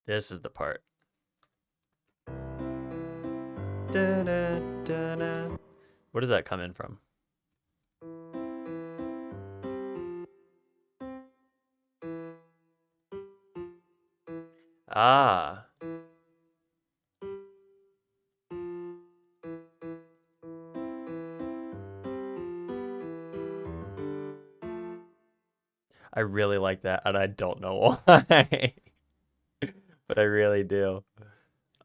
This is the part. Da-da-da-da. Where does that come in from? Ah. I really like that, and I don't know why. But I really do.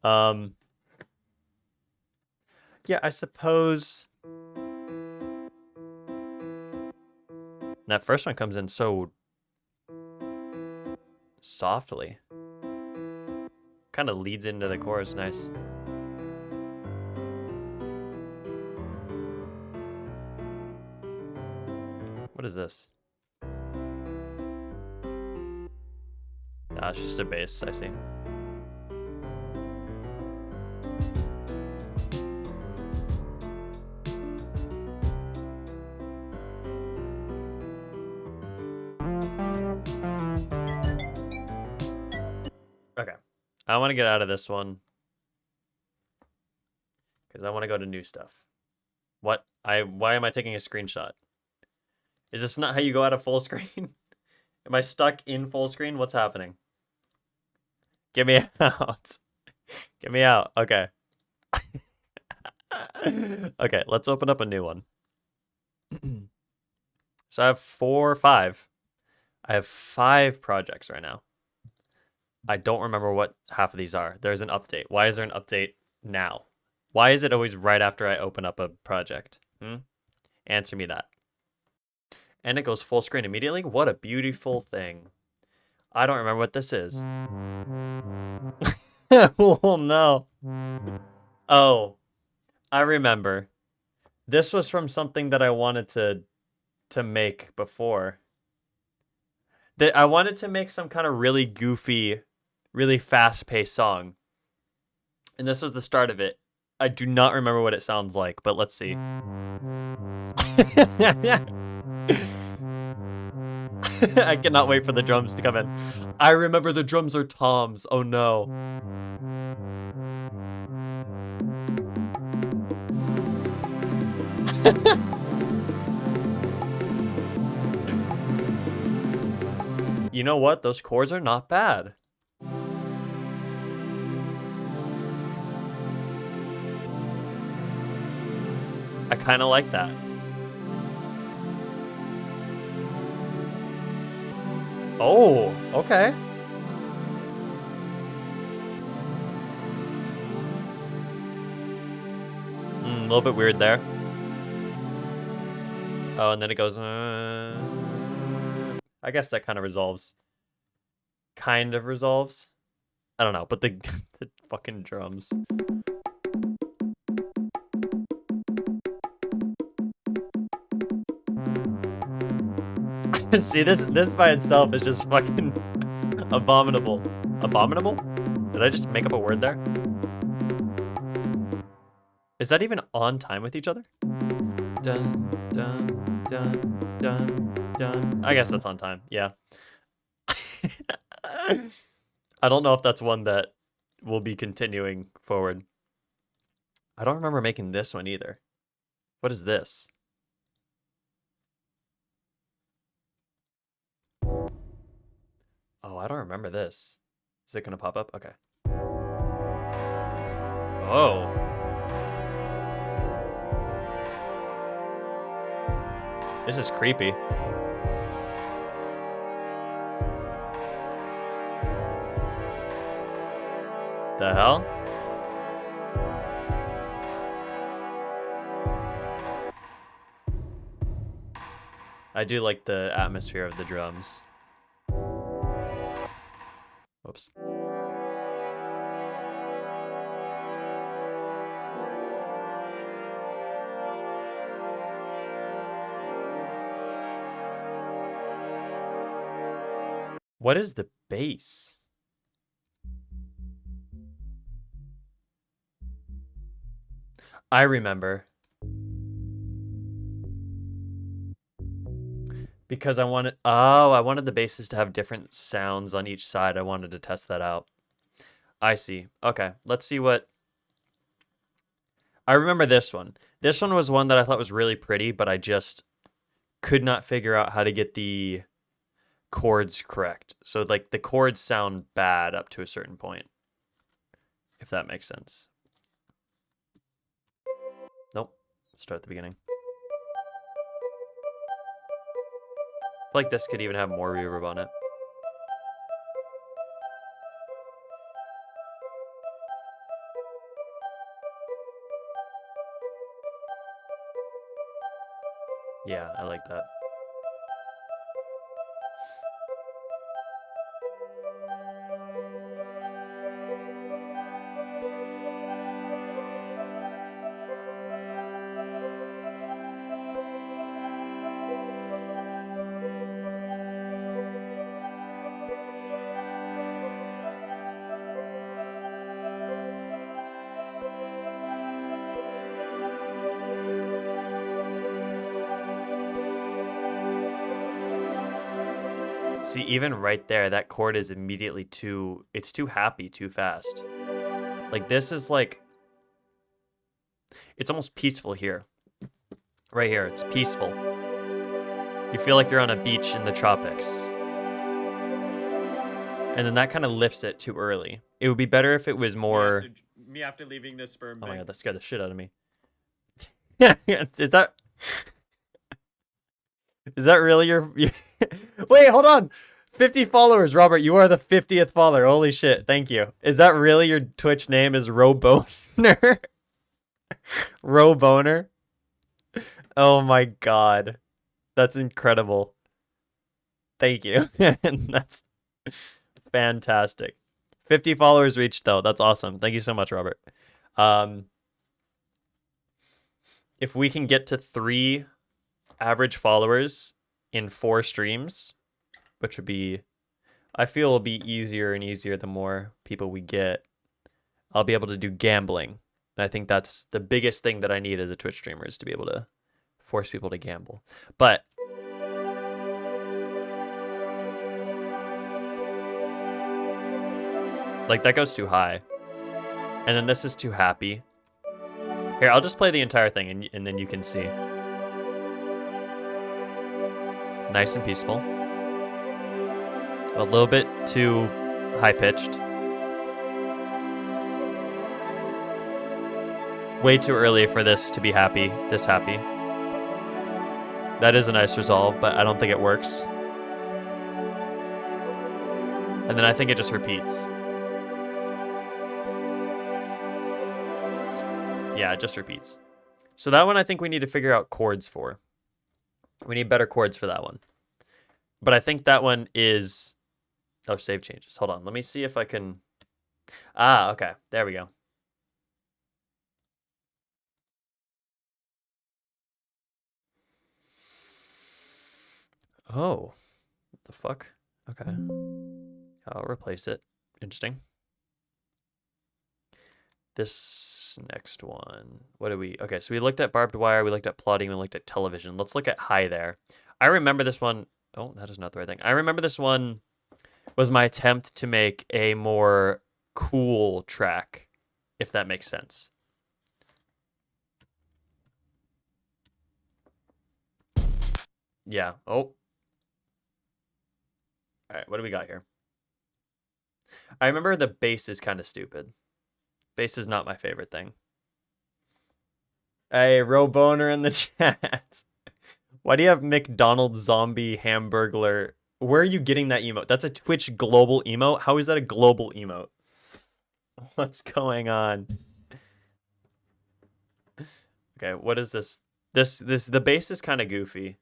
Yeah, I suppose that first one comes in so softly. Kind of leads into the chorus nice. What is this? Ah, it's just a bass, I see. Okay. I want to get out of this one because I want to go to new stuff. Why am I taking a screenshot? Is this not how you go out of full screen? Am I stuck in full screen? What's happening? Get me out. Get me out. Okay. Okay, let's open up a new one. So I have 5. I have 5 projects right now. I don't remember what half of these are. There's an update. Why is there an update now? Why is it always right after I open up a project? Answer me that. And it goes full screen immediately? What a beautiful thing. I don't remember what this is. Oh, no. Oh, I remember. This was from something that I wanted to make before. That I wanted to make some kind of really goofy, really fast-paced song. And this was the start of it. I do not remember what it sounds like, but let's see. I cannot wait for the drums to come in. I remember the drums are toms. Oh no. You know what? Those chords are not bad. I kind of like that. Oh, okay. A little bit weird there. Oh, and then it goes... I guess that kind of resolves. Kind of resolves. I don't know, but the fucking drums. See, this by itself is just fucking abominable. Abominable? Did I just make up a word there? Is that even on time with each other? Dun, dun, dun, dun, dun. I guess that's on time, yeah. I don't know if that's one that will be continuing forward. I don't remember making this one either. What is this? Oh, I don't remember this. Is it gonna pop up? Okay. Oh. This is creepy. The hell? I do like the atmosphere of the drums. Whoops. What is the bass? I remember. Because I wanted the basses to have different sounds on each side. I wanted to test that out. I see. Okay, let's see what... I remember this one. This one was one that I thought was really pretty, but I just could not figure out how to get the chords correct. So, like, the chords sound bad up to a certain point, if that makes sense. Nope. Start at the beginning. I feel like this could even have more reverb on it. Yeah, I like that. See, even right there, that chord is immediately too... It's too happy, too fast. Like, this is like... It's almost peaceful here. Right here, it's peaceful. You feel like you're on a beach in the tropics. And then that kind of lifts it too early. It would be better if it was more... Me after leaving the sperm Oh my bank. god, that scared the shit out of me. Is that... Is that really your... Wait, hold on! 50 followers, Robert. You are the 50th follower. Holy shit, thank you. Is that really your Twitch name is Roboner? Roboner? Oh my god. That's incredible. Thank you. That's fantastic. 50 followers reached, though. That's awesome. Thank you so much, Robert. If we can get to 3 average followers in 4 streams, which would be, I feel will be easier and easier the more people we get, I'll be able to do gambling. And I think that's the biggest thing that I need as a Twitch streamer, is to be able to force people to gamble. But like, that goes too high. And then this is too happy. Here, I'll just play the entire thing and then you can see. Nice and peaceful. A little bit too high-pitched. Way too early for this to be happy, this happy. That is a nice resolve, but I don't think it works. And then I think it just repeats. Yeah, it just repeats. So that one I think we need to figure out chords for. We need better chords for that one. But I think that one is... Oh, save changes. Hold on. Let me see if I can... Ah, okay. There we go. Oh. What the fuck? Okay. I'll replace it. Interesting. This next one. What do we... Okay, so we looked at barbed wire, we looked at plotting, we looked at television. Let's look at high there. I remember this one... Oh, that is not the right thing. I remember this one was my attempt to make a more cool track, if that makes sense. Yeah. Oh. All right, what do we got here? I remember the bass is kind of stupid. Bass is not my favorite thing. Hey, Roboner in the chat. Why do you have McDonald's zombie hamburglar? Where are you getting that emote? That's a Twitch global emote? How is that a global emote? What's going on? Okay, what is this? The bass is kind of goofy.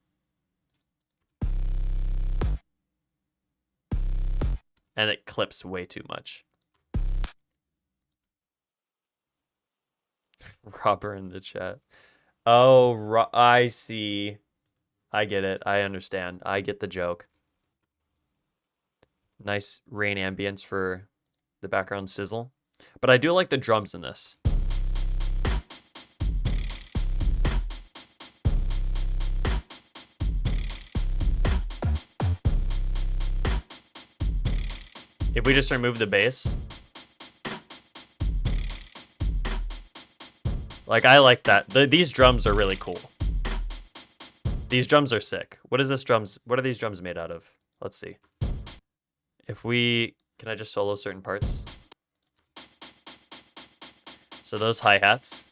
And it clips way too much. Robber in the chat. Oh, I see. I get it. I understand. I get the joke. Nice rain ambience for the background sizzle. But I do like the drums in this. If we just remove the bass, Like, I like that. These drums are really cool. These drums are sick. What are these drums made out of? Let's see. Can I just solo certain parts? So those hi-hats.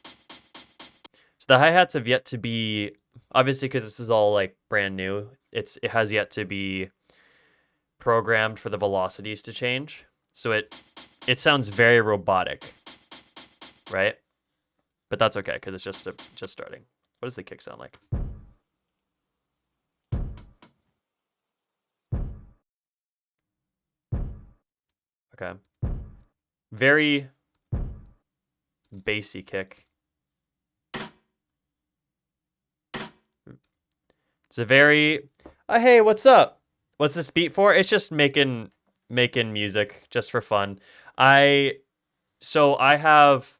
So the hi-hats have yet to be, obviously because this is all like brand new, it has yet to be programmed for the velocities to change. So it sounds very robotic, right? But that's okay because it's just starting. What does the kick sound like? Okay. Very bassy kick. It's a very, hey, what's up? What's this beat for? It's just making music just for fun. So I have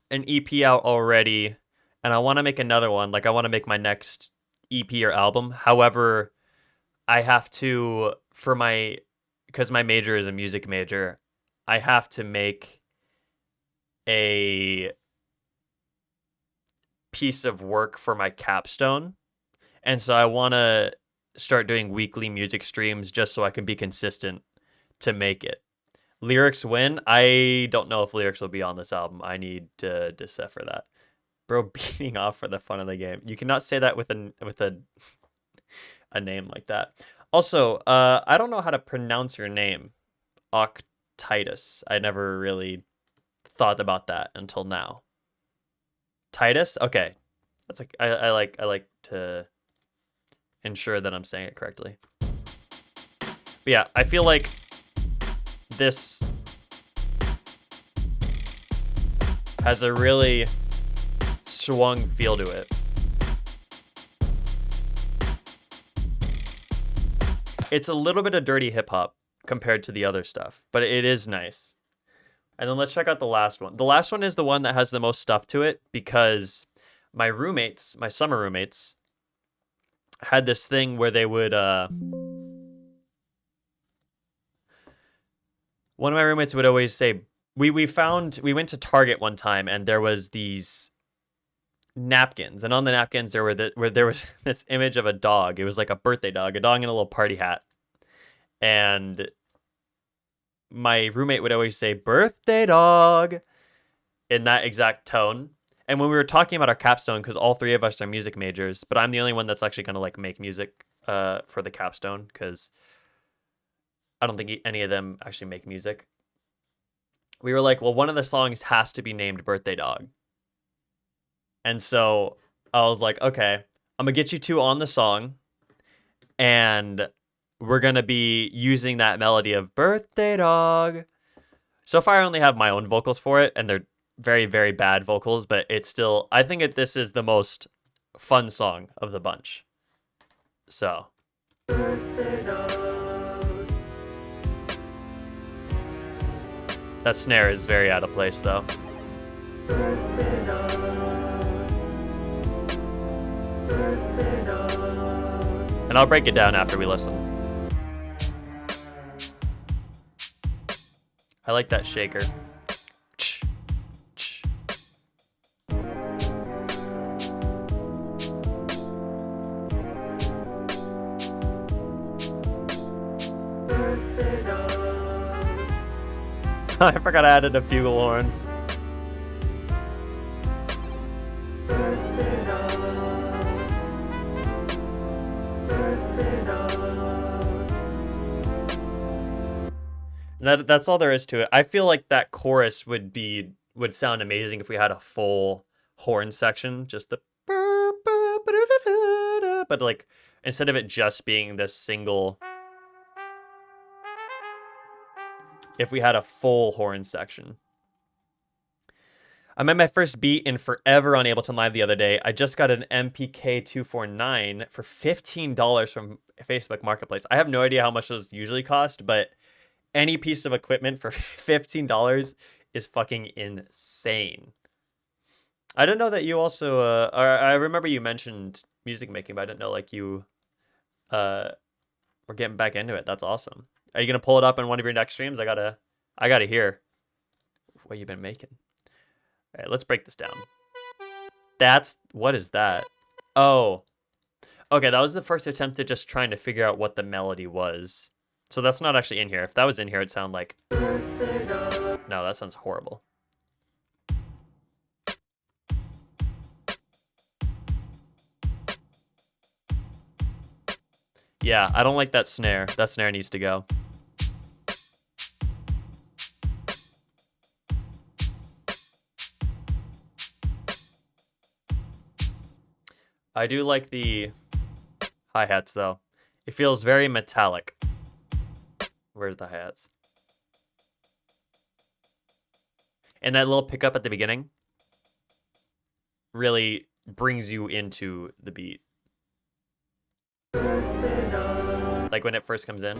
an EP out already, and I want to make another one. Like, I want to make my next EP or album. However, I have to, because my major is a music major, I have to make a piece of work for my capstone. And so I want to start doing weekly music streams just so I can be consistent to make it. Lyrics win. I don't know if lyrics will be on this album. I need to decipher that. Bro, beating off for the fun of the game. You cannot say that with a name like that. Also, I don't know how to pronounce your name. Octitus. I never really thought about that until now. Titus? Okay. That's like I like to ensure that I'm saying it correctly. But yeah, I feel like this has a really swung feel to it. It's a little bit of dirty hip hop compared to the other stuff, but it is nice. And then let's check out the last one. The last one is the one that has the most stuff to it because my summer roommates, had this thing where they would one of my roommates would always say, we went to Target one time and there was these napkins, and on the napkins there was this image of a dog. It was like a birthday dog, a dog in a little party hat. And my roommate would always say, "Birthday dog," in that exact tone. And when we were talking about our capstone, because all three of us are music majors, but I'm the only one that's actually going to like make music for the capstone, because I don't think any of them actually make music. We were like, well, one of the songs has to be named Birthday Dog. And so I was like, okay, I'm going to get you two on the song, and we're going to be using that melody of Birthday Dog. So far, I only have my own vocals for it, and they're very, very bad vocals, but it's still, I think this is the most fun song of the bunch. So. That snare is very out of place, though. And I'll break it down after we listen. I like that shaker. I forgot I added a bugle horn. That's all there is to it. I feel like that chorus would sound amazing if we had a full horn section, just the but like instead of it just being this single, if we had a full horn section. I made my first beat in forever on Ableton Live the other day. I just got an MPK249 for $15 from Facebook Marketplace. I have no idea how much those usually cost, but any piece of equipment for $15 is fucking insane. I didn't know that you also, I remember you mentioned music making, but I didn't know like you were getting back into it. That's awesome. Are you gonna pull it up in one of your next streams? I gotta hear what you've been making. All right, let's break this down. What is that? Oh. Okay, that was the first attempt at just trying to figure out what the melody was. So that's not actually in here. If that was in here, it'd sound like... No, that sounds horrible. Yeah, I don't like that snare. That snare needs to go. I do like the hi-hats, though. It feels very metallic. Where's the hi-hats? And that little pickup at the beginning really brings you into the beat. Like when it first comes in.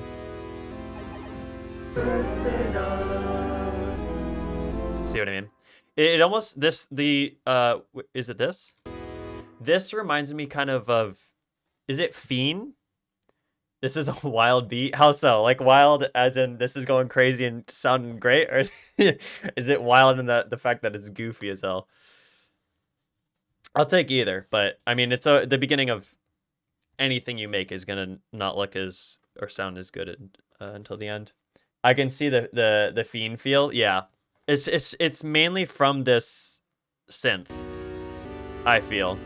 See what I mean? It almost, is it this? This reminds me kind of, is it Fiend? This is a wild beat. How so? Like wild as in this is going crazy and sounding great? Or is it wild in the fact that it's goofy as hell? I'll take either, but I mean, it's the beginning of anything you make is gonna not look as or sound as good until the end. I can see the Fiend feel. Yeah, it's mainly from this synth. I feel.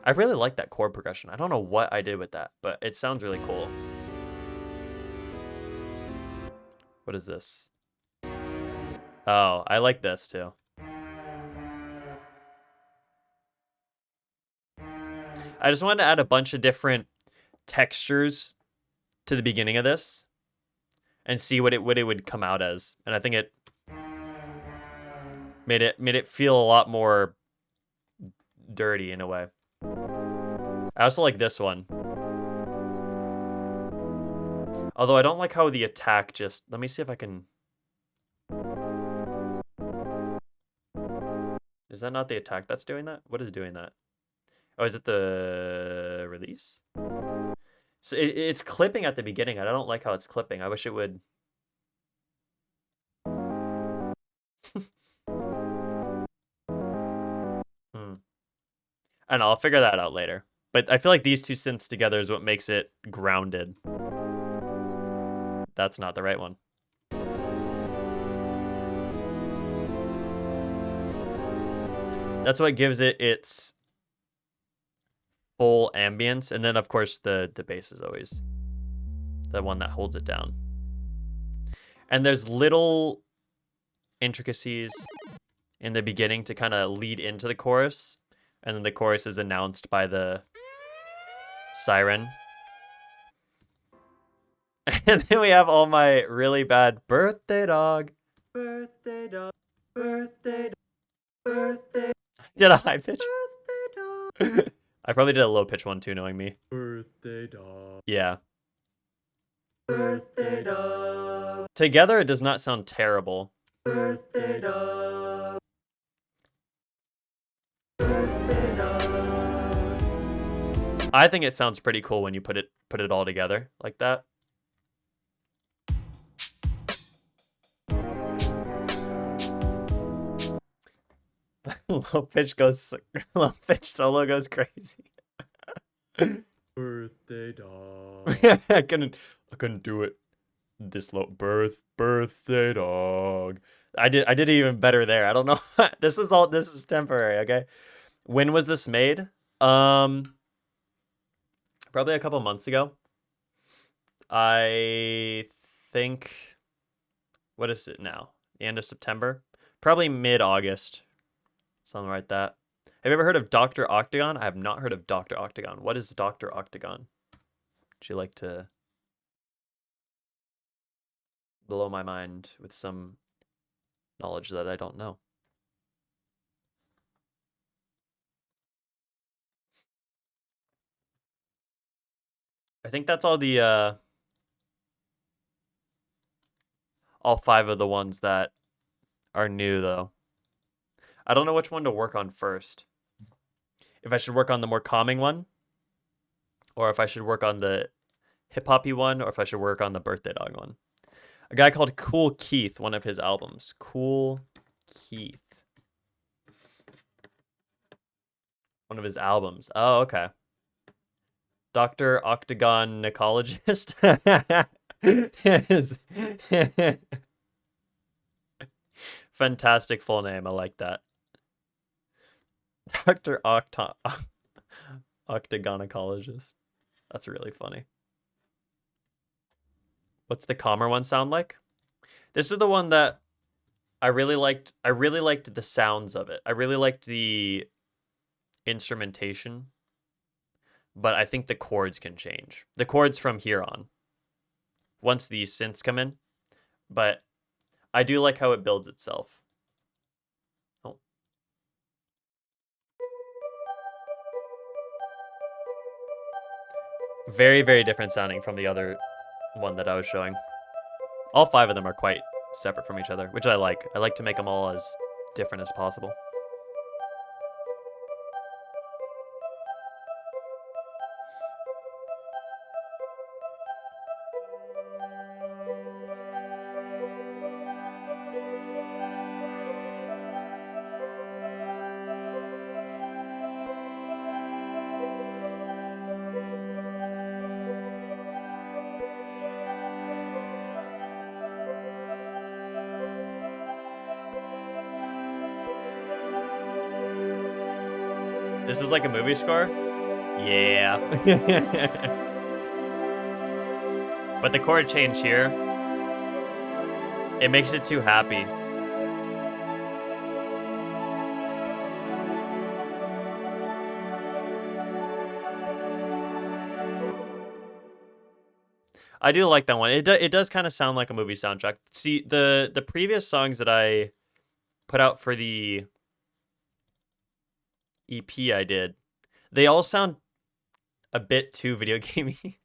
I really like that chord progression. I don't know what I did with that, but it sounds really cool. What is this? Oh, I like this too. I just wanted to add a bunch of different textures to the beginning of this and see what it would come out as. And I think it made it feel a lot more dirty in a way. I also like this one. Although I don't like how the attack just... Let me see if I can... Is that not the attack that's doing that? What is doing that? Oh, is it the release? So it's clipping at the beginning. I don't like how it's clipping. I wish it would... I don't know, I'll figure that out later. But I feel like these two synths together is what makes it grounded. That's not the right one. That's what gives it its full ambience. And then, of course, the bass is always the one that holds it down. And there's little intricacies in the beginning to kind of lead into the chorus. And then the chorus is announced by the siren. And then we have all my really bad birthday dog. Birthday dog. Birthday dog. Birthday. Did a high pitch? Birthday dog. I probably did a low pitch one too, knowing me. Birthday dog. Yeah. Birthday dog. Together, it does not sound terrible. Birthday dog. Birthday dog. I think it sounds pretty cool when you put it all together like that. Low pitch solo goes crazy. Birthday dog. I couldn't do it this low. Birthday dog. I did even better there. I don't know. This is temporary, okay? When was this made? Probably a couple months ago. I think, what is it now? The end of September? Probably mid-August. Something like that. Have you ever heard of Dr. Octagon? I have not heard of Dr. Octagon. What is Dr. Octagon? Would you like to blow my mind with some knowledge that I don't know? I think that's all the all 5 of the ones that are new though. I don't know which one to work on first. If I should work on the more calming one, or if I should work on the hip-hoppy one, or if I should work on the birthday dog one. A guy called Cool Keith, one of his albums. Cool Keith. One of his albums. Oh, okay. Dr. Octagon Nycologist. Fantastic full name. I like that. Dr. Octagonacologist. That's really funny. What's the calmer one sound like? This is the one that I really liked. I really liked the sounds of it. I really liked the instrumentation. But I think the chords can change. The chords from here on. Once these synths come in. But I do like how it builds itself. Oh. Very, very different sounding from the other one that I was showing. All 5 of them are quite separate from each other, which I like. I like to make them all as different as possible. This is like a movie score? Yeah. But the chord change here, it makes it too happy. I do like that one. It does kind of sound like a movie soundtrack. See, the previous songs that I put out for the EP I did, they all sound a bit too video gamey.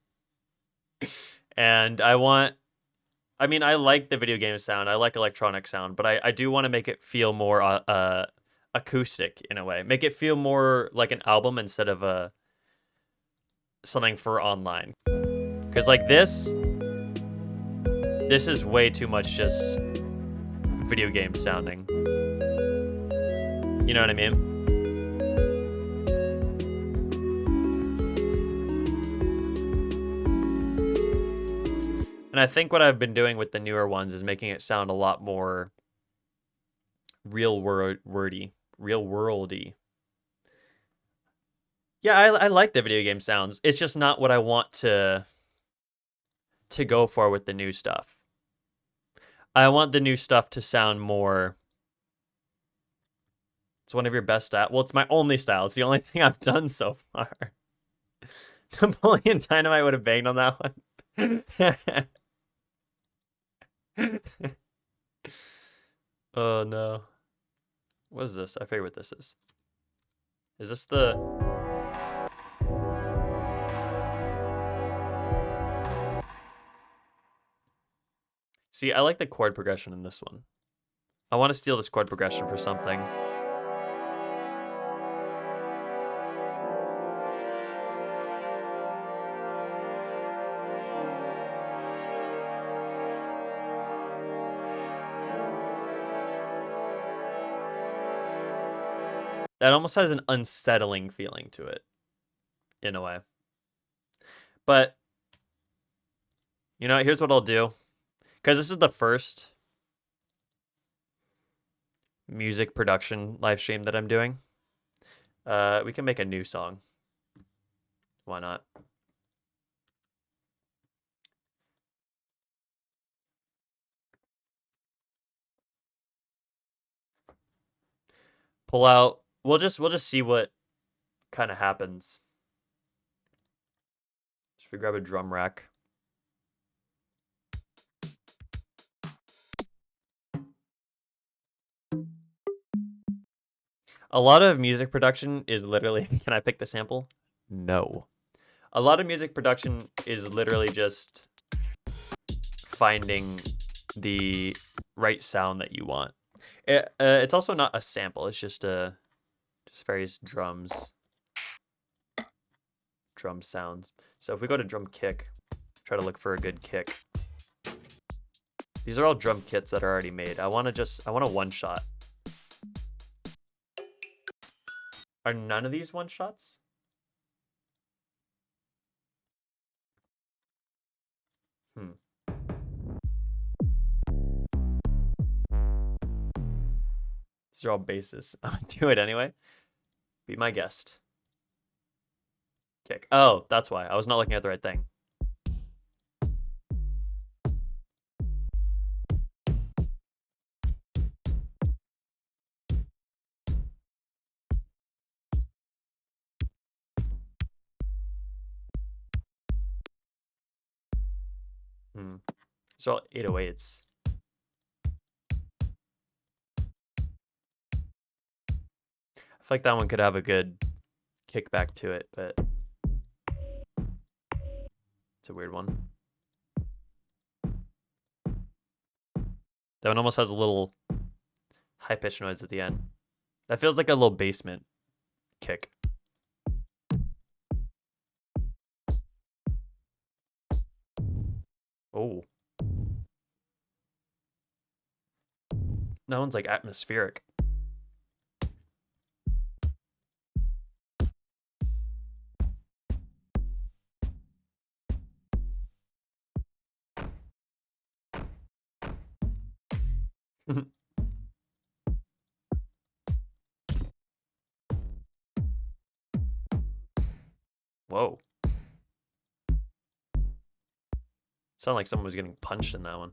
And I like the video game sound. I like electronic sound, but I do want to make it feel more acoustic in a way. Make it feel more like an album instead of something for online. Because like this is way too much just video game sounding. You know what I mean? And I think what I've been doing with the newer ones is making it sound a lot more real worldy. Yeah, I like the video game sounds. It's just not what I want to go for with the new stuff. I want the new stuff to sound more... It's one of your best style. Well, it's my only style. It's the only thing I've done so far. Napoleon Dynamite would have banged on that one. Oh no. What is this? I forget what this is. Is this the... See, I like the chord progression in this one. I want to steal this chord progression for something. That almost has an unsettling feeling to it, in a way. But, you know, here's what I'll do. Because this is the first music production live stream that I'm doing. We can make a new song. Why not? Pull out. We'll just see what kind of happens. Should we grab a drum rack? A lot of music production is literally... Can I pick the sample? No. A lot of music production is literally just finding the right sound that you want. It's also not a sample. It's just various drum sounds. So if we go to drum kick, try to look for a good kick. These are all drum kits that are already made. I want a one shot. Are none of these one shots? These are all basses. I'm gonna do it anyway. Be my guest. Kick. Oh, that's why. I was not looking at the right thing. These are all 808s. I feel like that one could have a good kickback to it, but it's a weird one. That one almost has a little high-pitched noise at the end. That feels like a little basement kick. Oh. That one's like atmospheric. Whoa. Sounded like someone was getting punched in that one.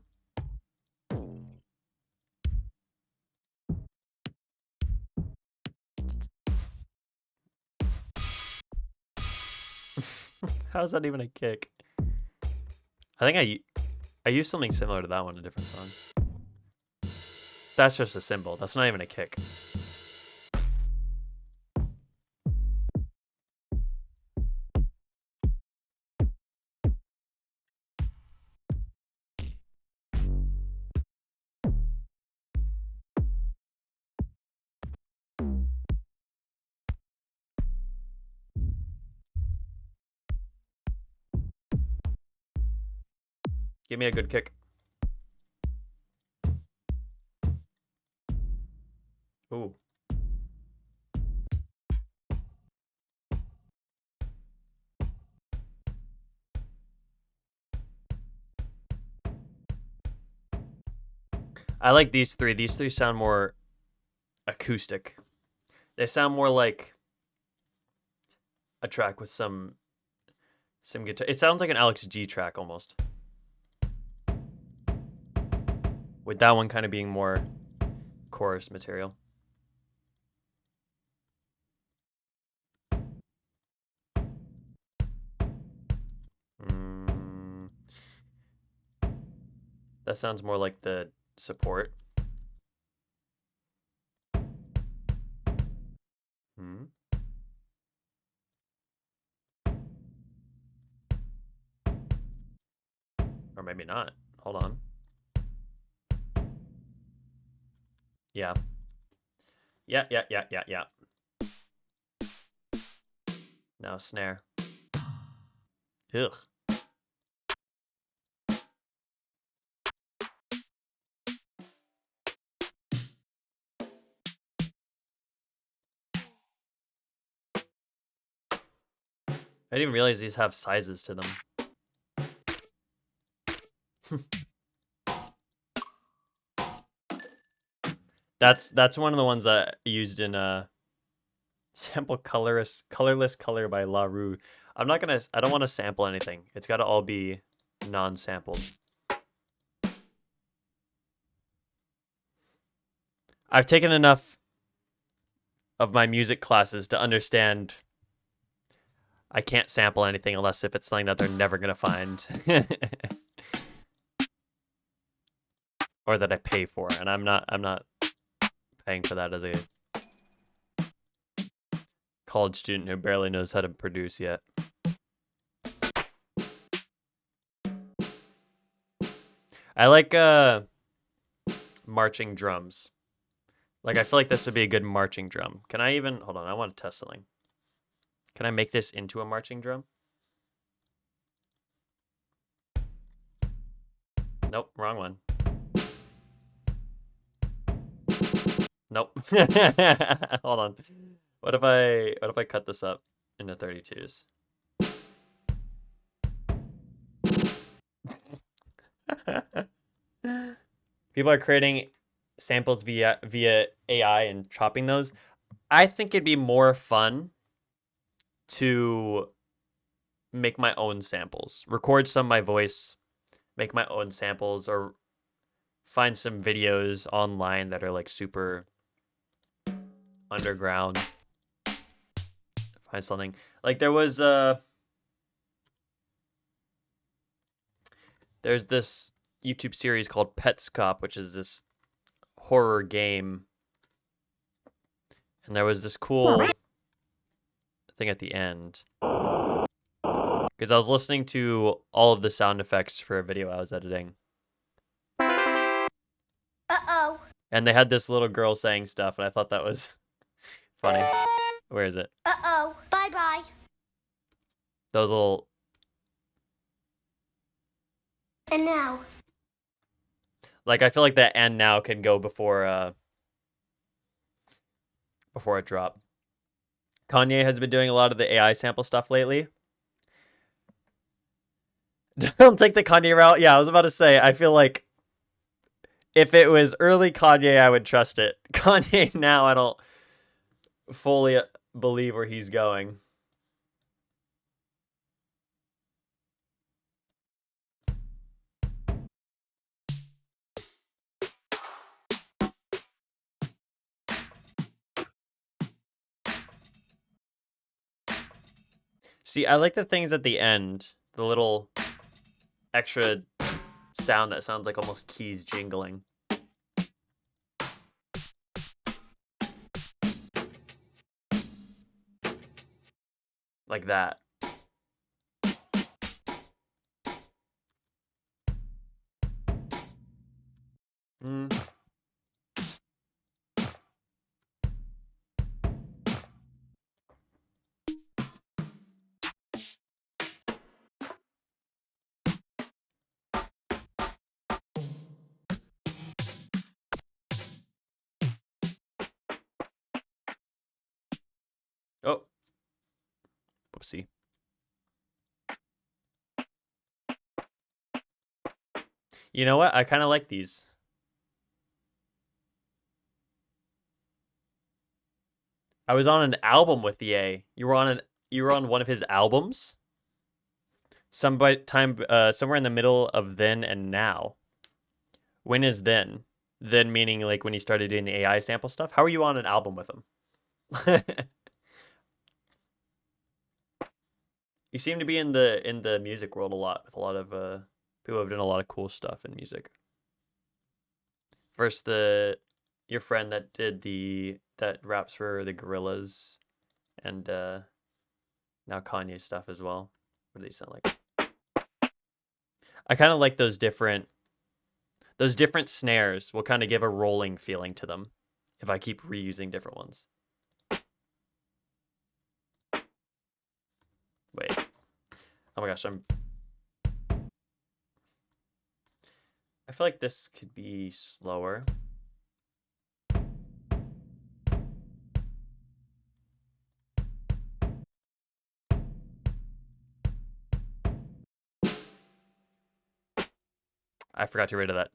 How is that even a kick? I think I used something similar to that one in a different song. That's just a cymbal. That's not even a kick. Give me a good kick. Ooh. I like these three. These three sound more acoustic. They sound more like a track with some guitar. It sounds like an Alex G track almost. With that one kind of being more chorus material. That sounds more like the support. Or maybe not. Hold on. Yeah. Yeah. Now snare. Ugh. I didn't even realize these have sizes to them. That's one of the ones I used in sample colorless color by La Rue. I don't want to sample anything. It's got to all be non-sampled. I've taken enough of my music classes to understand I can't sample anything unless if it's something that they're never going to find. Or that I pay for, and I'm not paying for that as a college student who barely knows how to produce yet. I like marching drums. Like I feel like this would be a good marching drum. Can I even hold on, I want to test something. Can I make this into a marching drum? Nope, wrong one. Nope. Hold on. What if I cut this up into 32s? People are creating samples via AI and chopping those. I think it'd be more fun to make my own samples, record some of my voice, make my own samples, or find some videos online that are like super underground. Find something like there's this YouTube series called Petscop, which is this horror game, and there was this cool thing at the end because I was listening to all of the sound effects for a video I was editing. Uh-oh. And they had this little girl saying stuff, and I thought that was funny. Where is it? Uh-oh. Bye-bye. Those little... And now. Like, I feel like that "and now" can go before it dropped. Kanye has been doing a lot of the AI sample stuff lately. Don't take the Kanye route. Yeah, I was about to say, I feel like if it was early Kanye, I would trust it. Kanye now, I don't fully believe where he's going. See, I like the things at the end, the little extra sound that sounds like almost keys jingling. Like that. Mm. Oh. Whoopsie. You know what? I kind of like these. I was on an album with the A. You were on one of his albums? Somewhere in the middle of then and now. When is then? Then meaning like when he started doing the AI sample stuff? How are you on an album with him? You seem to be in the music world a lot with a lot of people who have done a lot of cool stuff in music. First your friend that did that raps for the Gorillas, and now Kanye stuff as well. What do they sound like? I kind of like those different snares will kind of give a rolling feeling to them if I keep reusing different ones. Wait. Oh my gosh, I feel like this could be slower. I forgot to get rid of that.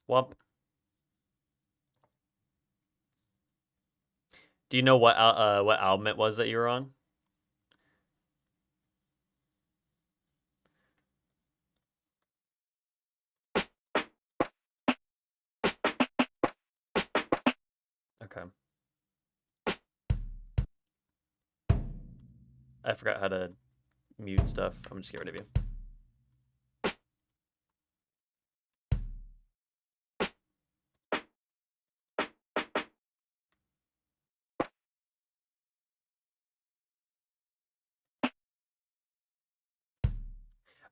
Womp. Do you know what album it was that you were on? Okay. I forgot how to mute stuff. I'm just get rid of you.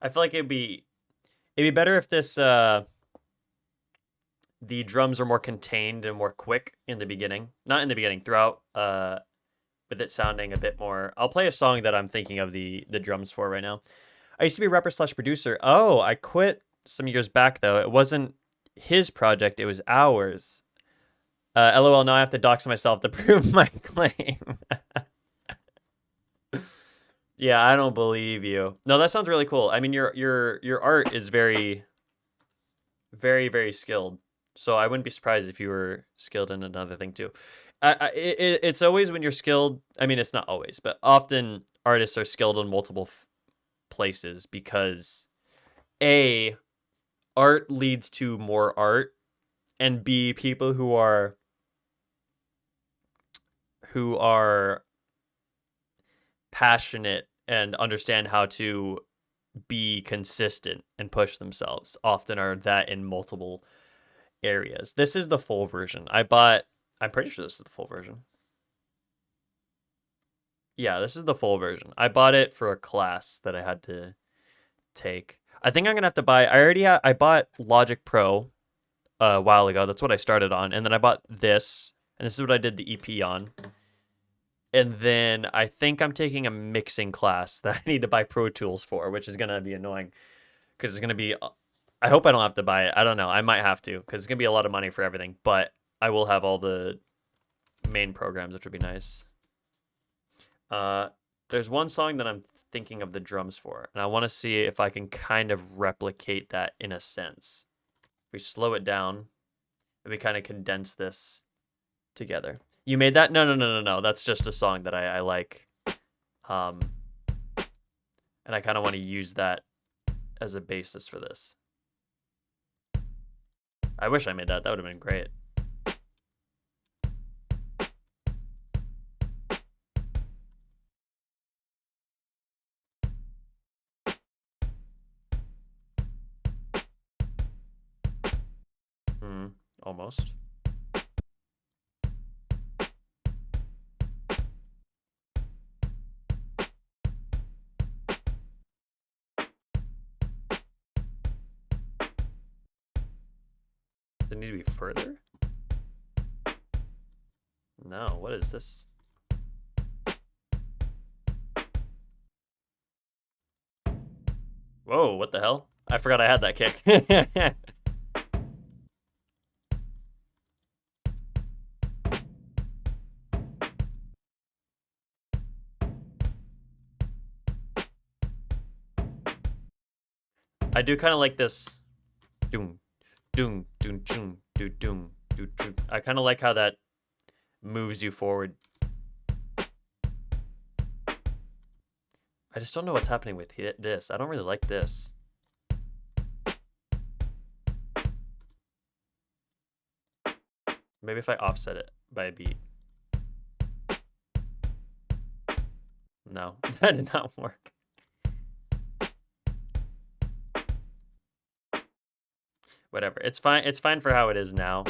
I feel like it'd be better if this the drums are more contained and more quick in the beginning. Not in the beginning, throughout with it sounding a bit more. I'll play a song that I'm thinking of the drums for right now. I used to be a rapper / producer. Oh, I quit some years back though. It wasn't his project, it was ours. LOL, now I have to dox myself to prove my claim. Yeah, I don't believe you. No, that sounds really cool. I mean, your art is very, very, very skilled. So I wouldn't be surprised if you were skilled in another thing too. It's always when you're skilled. I mean, it's not always, but often artists are skilled in multiple places because A, art leads to more art, and B, people who are passionate and understand how to be consistent and push themselves often are that in multiple areas. This is the full version. I'm pretty sure this is the full version. Yeah, this is the full version. I bought it for a class that I had to take. I think I'm gonna have to buy. I bought Logic Pro a while ago. That's what I started on, and then I bought this, and this is what I did the EP on. And then I think I'm taking a mixing class that I need to buy Pro Tools for, which is gonna be annoying because it's gonna be. I hope I don't have to buy it. I don't know. I might have to because it's gonna be a lot of money for everything. But I will have all the main programs, which would be nice. There's one song that I'm thinking of the drums for, and I want to see if I can kind of replicate that in a sense. If we slow it down, and we kind of condense this together. You made that? No. That's just a song that I like. And I kind of want to use that as a basis for this. I wish I made that. That would have been great. Almost. Does it need to be further? No, what is this? Whoa, what the hell? I forgot I had that kick. I do kind of like this. Doom, doom, doom, doom, doom, doom, doom, doom. I kind of like how that moves you forward. I just don't know what's happening with this. I don't really like this. Maybe if I offset it by a beat. No, that did not work. Whatever. It's fine. It's fine for how it is now.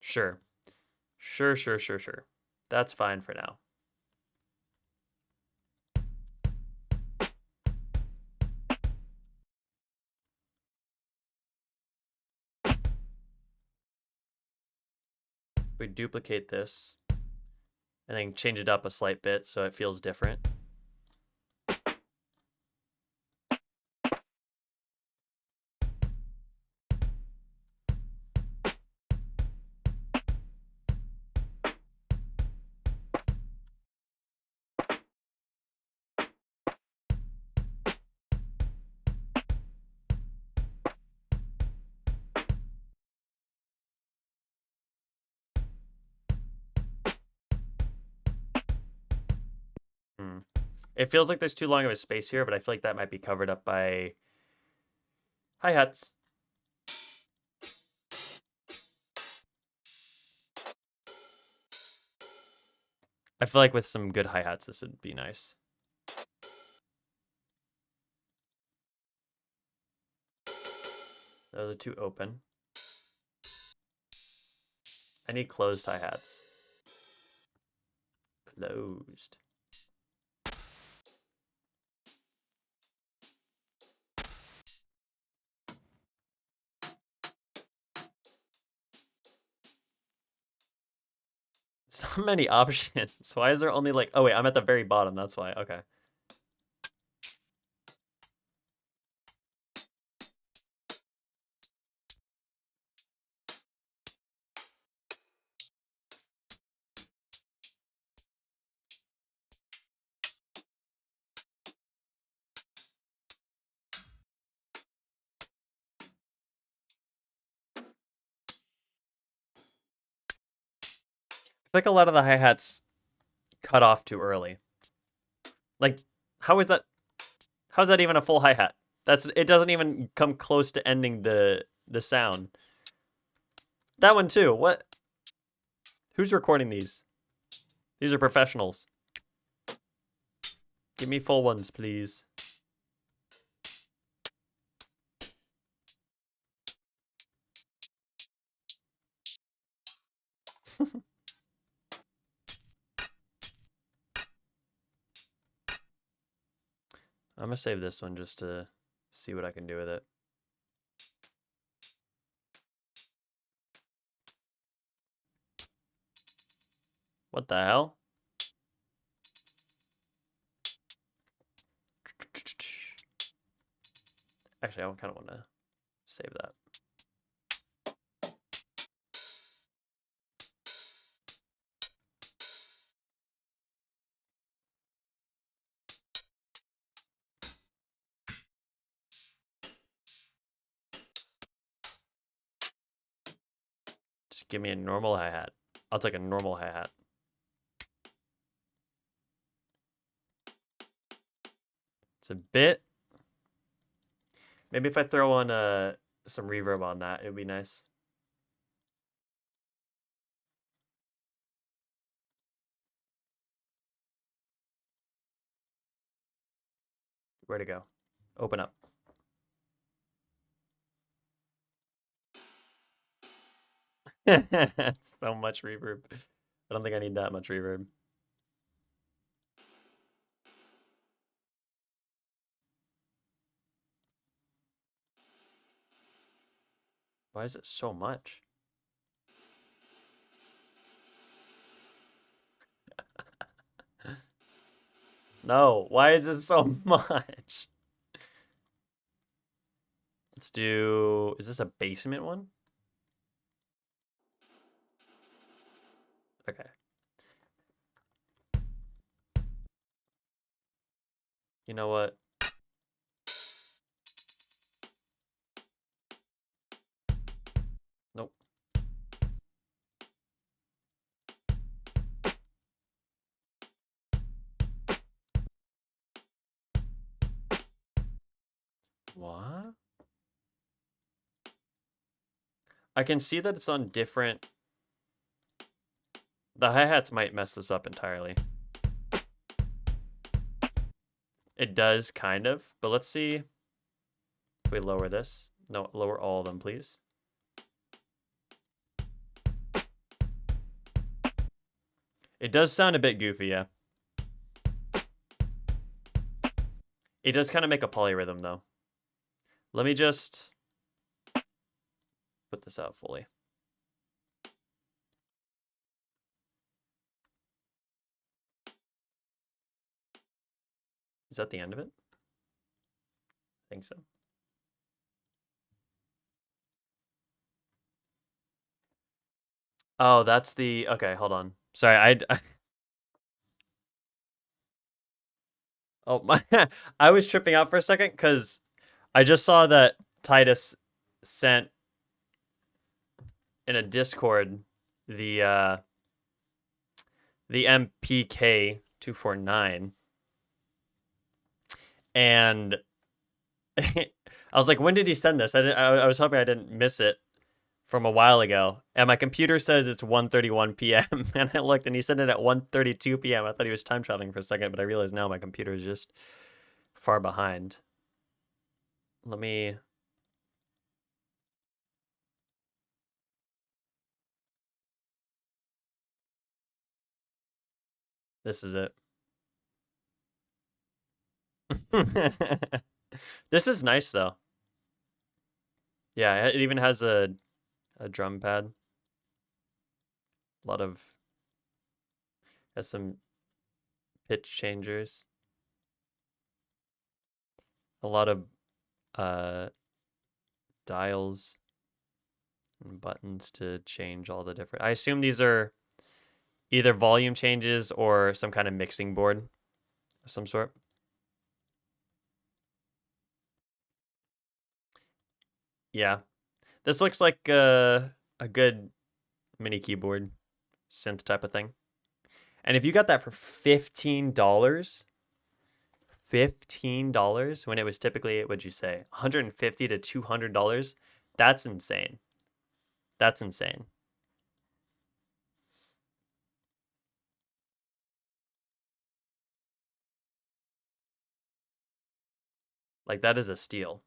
Sure. Sure. That's fine for now. We duplicate this and then change it up a slight bit so it feels different. It feels like there's too long of a space here, but I feel like that might be covered up by hi-hats. I feel like with some good hi-hats, this would be nice. Those are too open. I need closed hi-hats. Closed. So many options. Why is there only like... Oh, wait, I'm at the very bottom. That's why. Okay. I feel like a lot of the hi-hats cut off too early. Like, how is that... How's that even a full hi-hat? It doesn't even come close to ending the sound. That one too. What? Who's recording these? These are professionals. Give me full ones, please. I'm gonna save this one just to see what I can do with it. What the hell? Actually, I kind of want to save that. Just give me a normal hi-hat. I'll take a normal hi-hat. It's a bit... Maybe if I throw on some reverb on that, it would be nice. Where to go? Open up. So much reverb. I don't think I need that much reverb. Why is it so much? No, why is it so much? Let's do... Is this a basement one? Okay. You know what? Nope. What? I can see that it's on different... The hi-hats might mess this up entirely. It does, kind of. But let's see if we lower this. No, lower all of them, please. It does sound a bit goofy, yeah. It does kind of make a polyrhythm, though. Let me just put this out fully. Is that the end of it? I think so. Oh, that's the... Okay, hold on. Sorry, I Oh, my... I was tripping out for a second because I just saw that Titus sent in a Discord the MPK 249, and I was like, when did he send this? I was hoping I didn't miss it from a while ago, and my computer says it's 1:31 p.m. and I looked and he sent it at 1:32 p.m. I thought he was time traveling for a second, but I realized now my computer is just far behind. Let me... This is it. This is nice though. Yeah, it even has a drum pad. A lot of Has some pitch changers. A lot of dials and buttons to change all the different. I assume these are either volume changes or some kind of mixing board of some sort. Yeah, this looks like a good mini keyboard synth type of thing. And if you got that for $15, $15 when it was typically, what'd you say, $150 to $200, that's insane. That's insane. Like, that is a steal.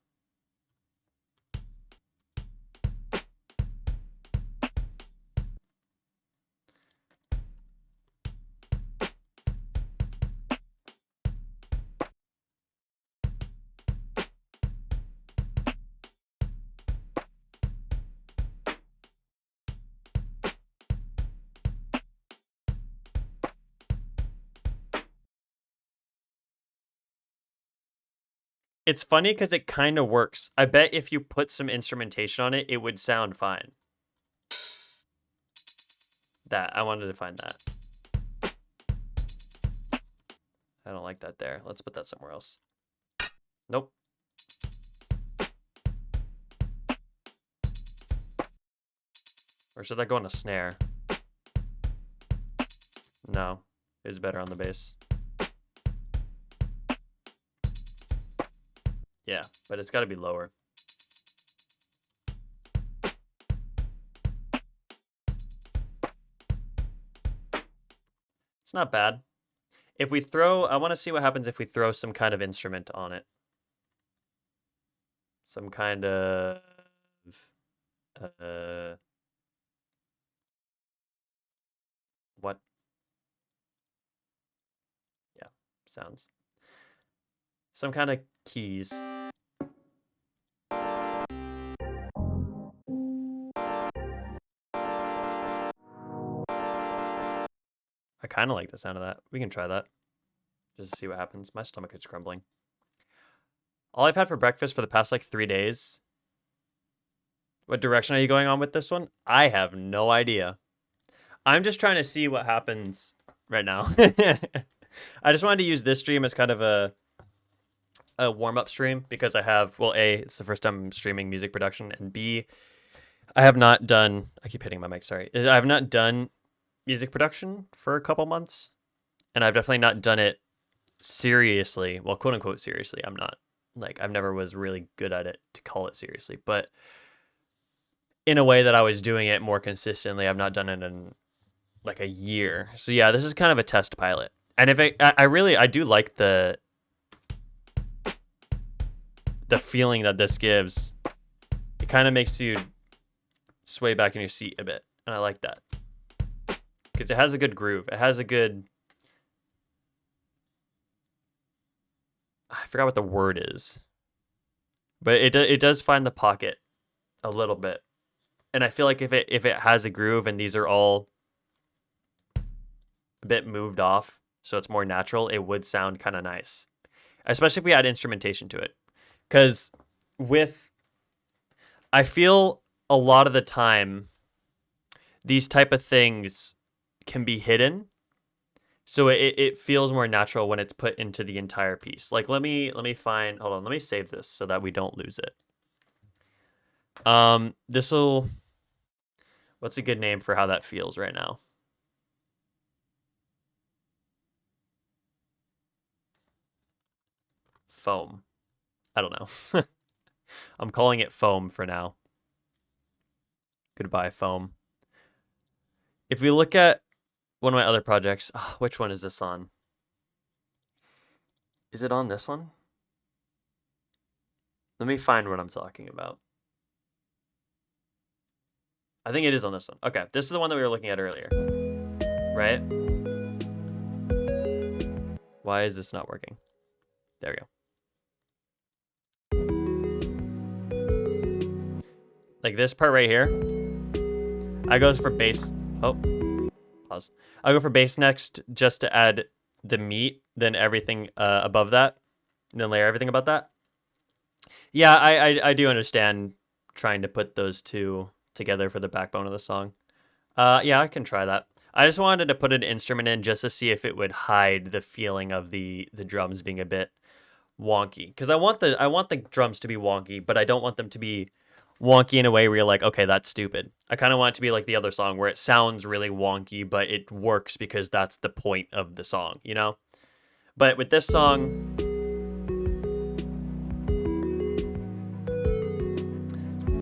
It's funny because it kind of works. I bet if you put some instrumentation on it, it would sound fine. I wanted to find that. I don't like that there. Let's put that somewhere else. Nope. Or should that go on a snare? No, it's better on the bass. Yeah, but it's got to be lower. It's not bad. If we throw, I want to see what happens if we throw some kind of instrument on it. Some kind of what? Yeah, sounds. Some kind of keys. I kind of like the sound of that. We can try that. Just to see what happens. My stomach is crumbling. All I've had for breakfast for the past like 3 days. What direction are you going on with this one? I have no idea. I'm just trying to see what happens right now. I just wanted to use this stream as kind of a warm-up stream because I have, well, A, it's the first time I'm streaming music production, and B, I have not done, I keep hitting my mic, sorry. I have not done music production for a couple months, and I've definitely not done it seriously. Well, quote unquote seriously. I'm not, like, I've never was really good at it to call it seriously, but in a way that I was doing it more consistently. I've not done it in like a year. So yeah, this is kind of a test pilot. And if I do like the feeling that this gives. It kind of makes you sway back in your seat a bit, and I like that because it has a good groove. It has a good, I forgot what the word is, but it does find the pocket a little bit, and I feel like if it has a groove and these are all a bit moved off, so it's more natural, it would sound kind of nice, especially if we add instrumentation to it. Because I feel a lot of the time these type of things can be hidden, so it feels more natural when it's put into the entire piece. Like let me find, hold on, let me save this so that we don't lose it. What's a good name for how that feels right now? Foam. I don't know. I'm calling it foam for now. Goodbye, foam. If we look at one of my other projects, which one is this on? Is it on this one? Let me find what I'm talking about. I think it is on this one. Okay, this is the one that we were looking at earlier. Right? Why is this not working? There we go. Like this part right here, I goes for bass. Oh, pause. I'll go for bass next just to add the meat, then everything above that, and then layer everything about that. Yeah, I do understand trying to put those two together for the backbone of the song. Yeah, I can try that. I just wanted to put an instrument in just to see if it would hide the feeling of the drums being a bit wonky. Because I want the drums to be wonky, but I don't want them to be wonky in a way where you're like, okay, that's stupid. I kind of want it to be like the other song where it sounds really wonky, but it works because that's the point of the song, you know? But with this song,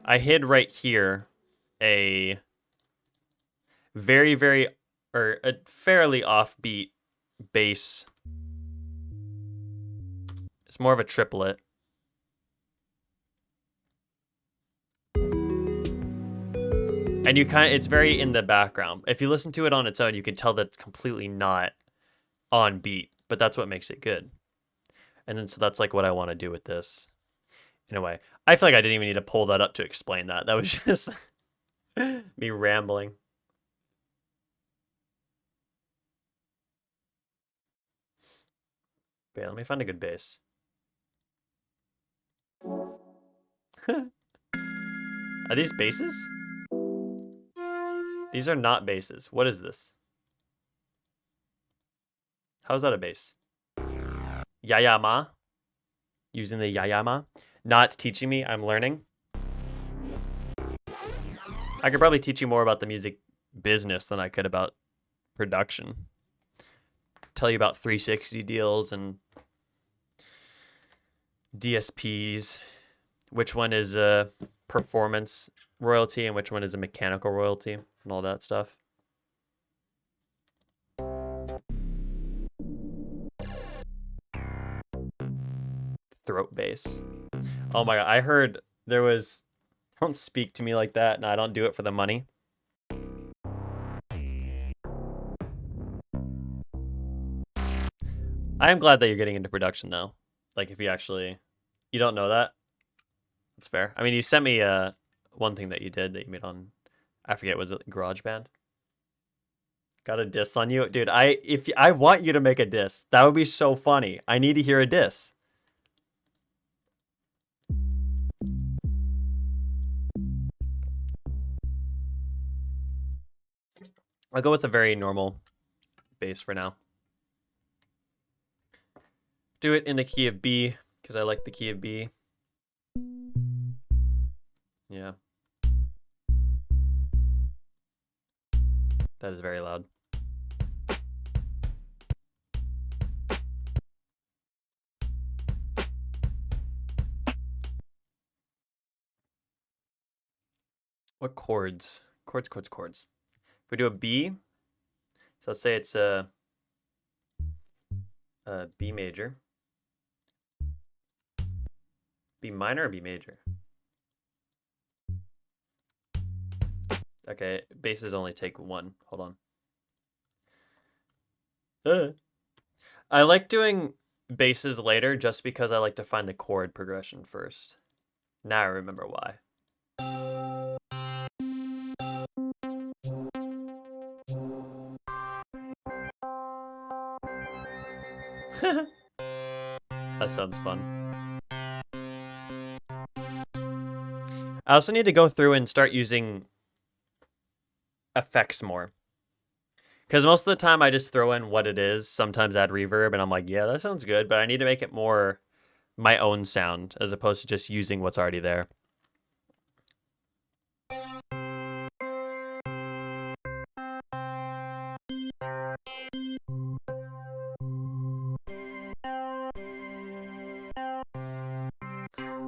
I hid right here a very, very, or a fairly offbeat bass. It's more of a triplet. And you it's very in the background. If you listen to it on its own, you can tell that it's completely not on beat, but that's what makes it good. And then so that's like what I want to do with this in a way. I feel like I didn't even need to pull that up to explain that. That was just me rambling. Okay, let me find a good bass. Are these basses? These are not basses. What is this? How's that a bass? Yayama. Using the yayama. Not teaching me, I'm learning. I could probably teach you more about the music business than I could about production. Tell you about 360 deals and DSPs. Which one is a performance royalty and which one is a mechanical royalty and all that stuff. Throat bass. Oh my god, I heard there was... Don't speak to me like that. No, I don't do it for the money. I am glad that you're getting into production though. Like if you actually... You don't know that? That's fair. I mean, you sent me one thing that you did that you made on... I forget, was it GarageBand? Got a diss on you? Dude, I want you to make a diss. That would be so funny. I need to hear a diss. I'll go with a very normal bass for now. Do it in the key of B, because I like the key of B. Yeah. That is very loud. What chords? Chords. If we do a B, so let's say it's a B major. B minor or B major? Okay, basses only take one. Hold on. I like doing basses later just because I like to find the chord progression first. Now I remember why. That sounds fun. I also need to go through and start using effects more. Because most of the time I just throw in what it is, sometimes add reverb, and I'm like, yeah, that sounds good, but I need to make it more my own sound as opposed to just using what's already there.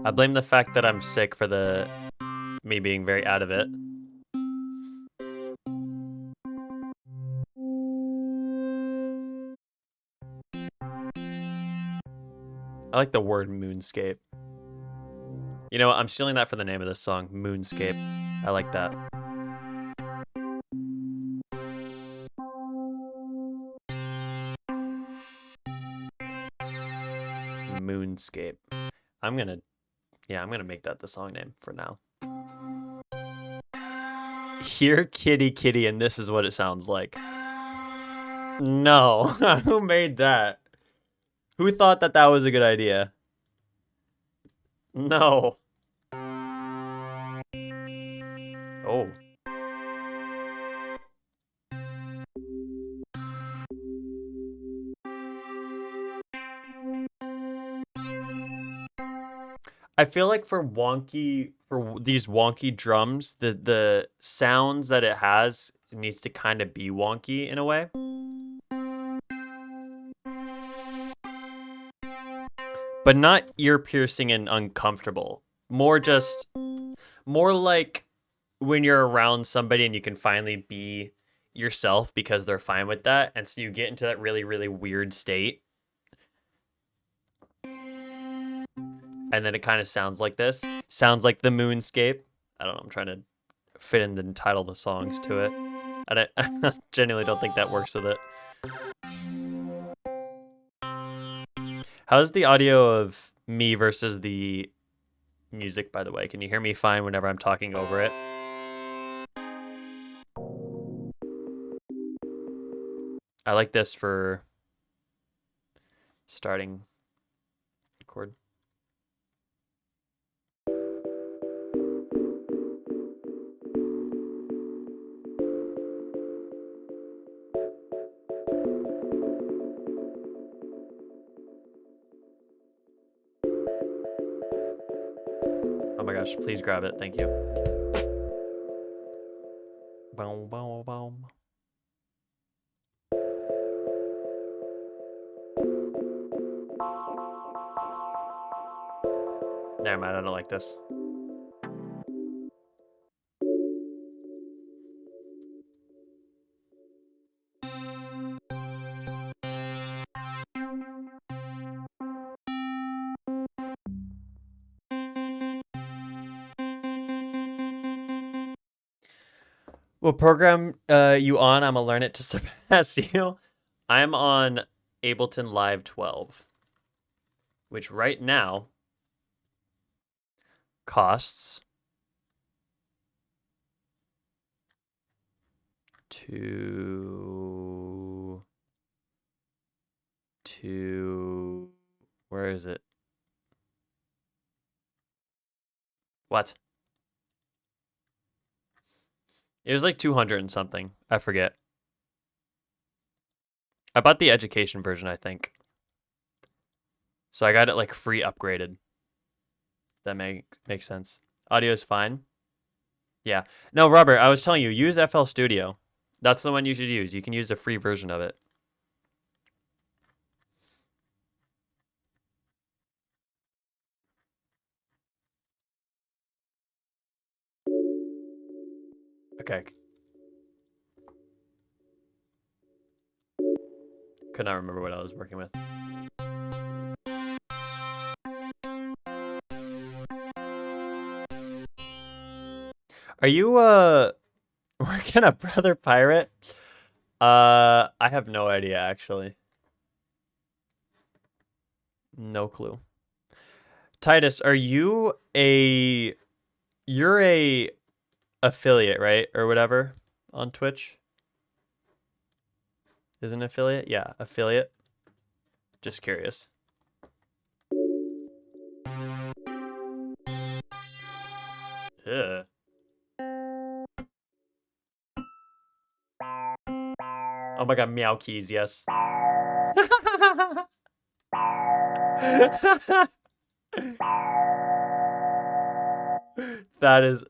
I blame the fact that I'm sick for me being very out of it. I like the word moonscape. You know what? I'm stealing that for the name of this song, Moonscape. I like that. Moonscape. I'm gonna make that the song name for now. Hear kitty kitty and this is what it sounds like. No. Who made that? Who thought that that was a good idea? No. Oh. I feel like for these wonky drums, the sounds that it has needs to kind of be wonky in a way. But not ear piercing and uncomfortable. More like when you're around somebody and you can finally be yourself because they're fine with that, and so you get into that really, really weird state. And then it kind of sounds like this. Sounds like the moonscape. I don't know, I'm trying to fit in the title of the songs to it. I genuinely don't think that works with it. How's the audio of me versus the music, by the way? Can you hear me fine whenever I'm talking over it? I like this for starting record. Oh my gosh, please grab it. Thank you. Boom, boom, boom. Never mind, I don't like this. What program you on? I'm gonna learn it to surpass you. I'm on Ableton Live 12, which right now costs where is it? What? It was like 200 and something. I forget. I bought the education version, I think. So I got it like free upgraded. That makes sense. Audio is fine. Yeah. No, Robert, I was telling you, use FL Studio. That's the one you should use. You can use the free version of it. Okay. Could not remember what I was working with. Are you working at Brother Pirate? I have no idea actually. No clue. Titus, are you you're a affiliate, right? Or whatever on Twitch? Is an affiliate? Yeah, affiliate. Just curious. Ugh. Oh my god, meow keys, yes. That is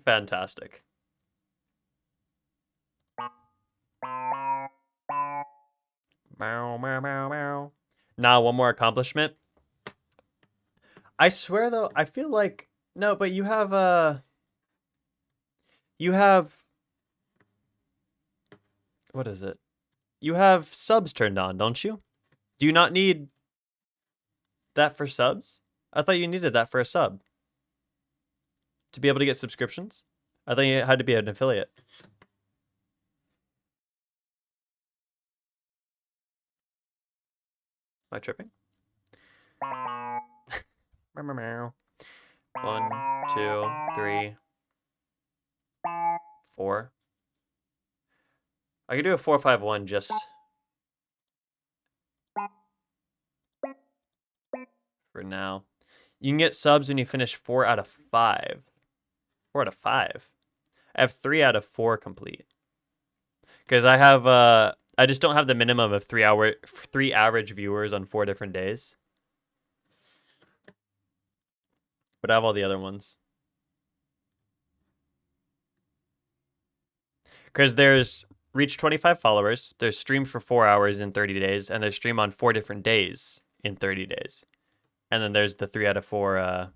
fantastic. Meow, meow, meow, meow. Now, one more accomplishment. I swear, though, I feel like... No, but you have, You have... What is it? You have subs turned on, don't you? Do you not need that for subs? I thought you needed that for a sub. To be able to get subscriptions? I thought you had to be an affiliate. Am I tripping? 1, 2, 3, 4. I could do a 4-5-1 just for now. You can get subs when you finish 4 out of 5. 4 out of 5. I have 3 out of 4 complete. Because I have I just don't have the minimum of 3 average viewers on 4 different days. But I have all the other ones. Because there's reach 25 followers, there's stream for 4 hours in 30 days, and there's stream on 4 different days in 30 days. And then there's the 3 out of 4.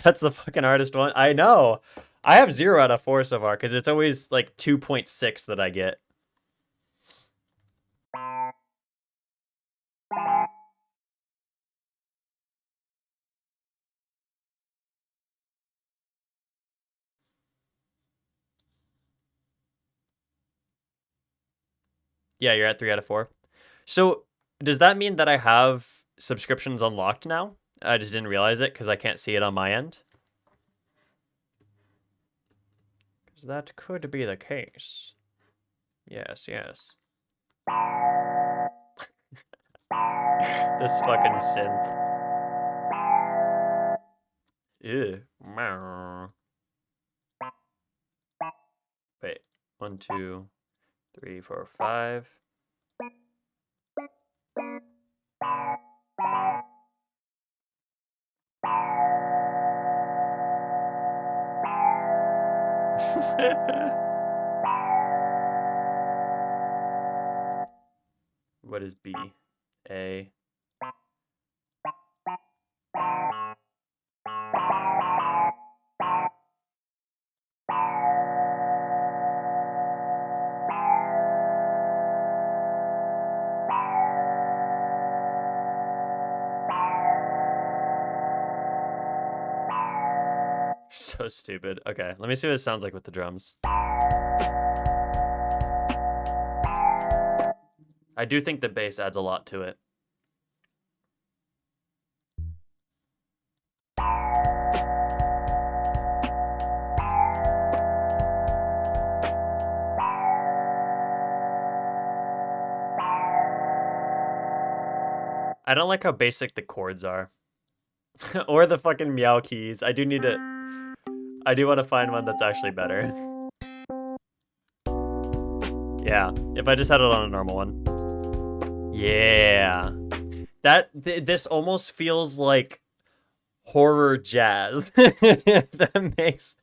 That's the fucking hardest one. I know. I have 0 out of 4 so far because it's always like 2.6 that I get. Yeah, you're at 3 out of 4. So does that mean that I have subscriptions unlocked now? I just didn't realize it because I can't see it on my end. Because that could be the case. Yes, yes. This fucking synth. Ew. Wait. 1, 2, 3, 4, 5. What is B? A. So stupid. Okay, let me see what it sounds like with the drums. I do think the bass adds a lot to it. I don't like how basic the chords are. Or the fucking meow keys. I do want to find one that's actually better. Yeah, if I just had it on a normal one. Yeah. This almost feels like horror jazz. That makes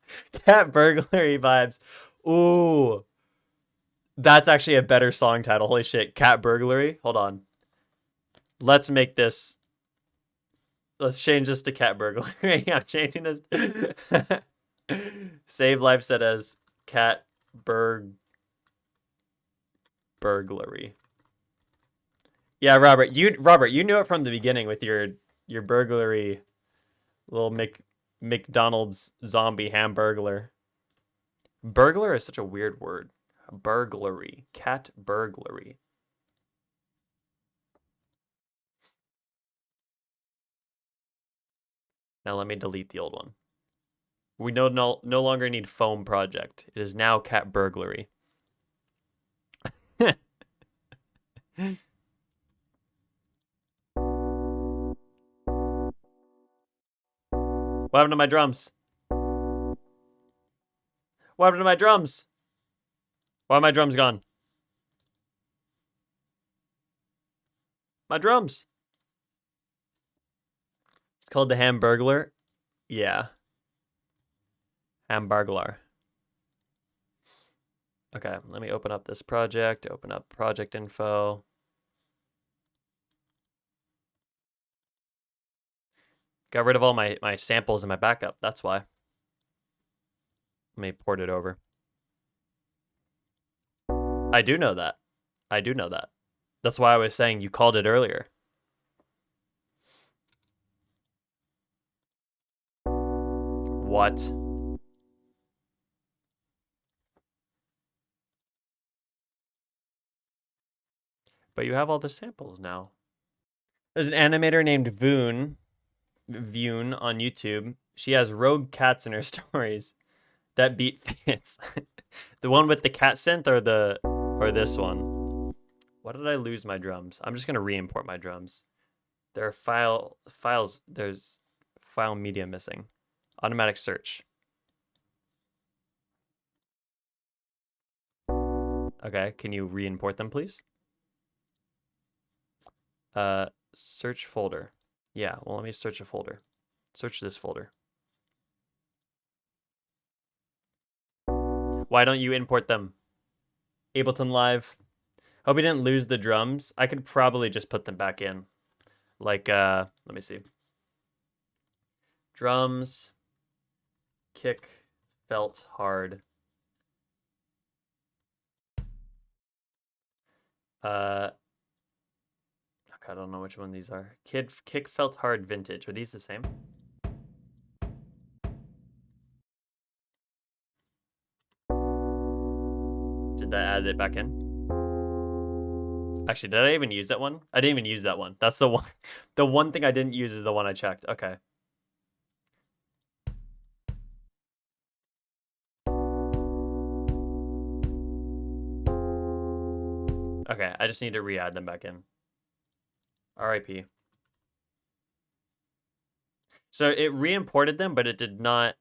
Cat Burglary vibes. Ooh. That's actually a better song title. Holy shit. Cat Burglary. Hold on. Let's make this. Let's change this to Cat Burglary. I'm changing this. Save life set as Cat Burglary. Yeah, Robert, you knew it from the beginning with your burglary, little McDonald's zombie hamburglar. Burglar is such a weird word. Burglary, cat burglary. Now let me delete the old one. We no longer need foam project. It is now cat burglary. What happened to my drums? What happened to my drums? Why are my drums gone? My drums. It's called the Hamburglar. Yeah. Hamburglar. Okay, let me open up this project. Open up project info. Got rid of all my samples in my backup. That's why. Let me port it over. I do know that. I do know that. That's why I was saying you called it earlier. What? But you have all the samples now. There's an animator named Voon on YouTube. She has rogue cats in her stories. That beat fits. The one with the cat synth or the or this one. What did I lose my drums? I'm just gonna re-import my drums. There are files. There's file media missing. Automatic search. Okay, can you re-import them, please? Search folder. Yeah, well, let me search a folder. Search this folder. Why don't you import them? Ableton Live. Hope you didn't lose the drums. I could probably just put them back in. Like, let me see. Drums, kick, felt hard. Okay, I don't know which one these are. Kick felt hard vintage. Are these the same? Did that add it back in? Actually, did I even use that one? I didn't even use that one. That's the one. The one thing I didn't use is the one I checked. Okay. Okay, I just need to re-add them back in. RIP. So it re-imported them, but it did not...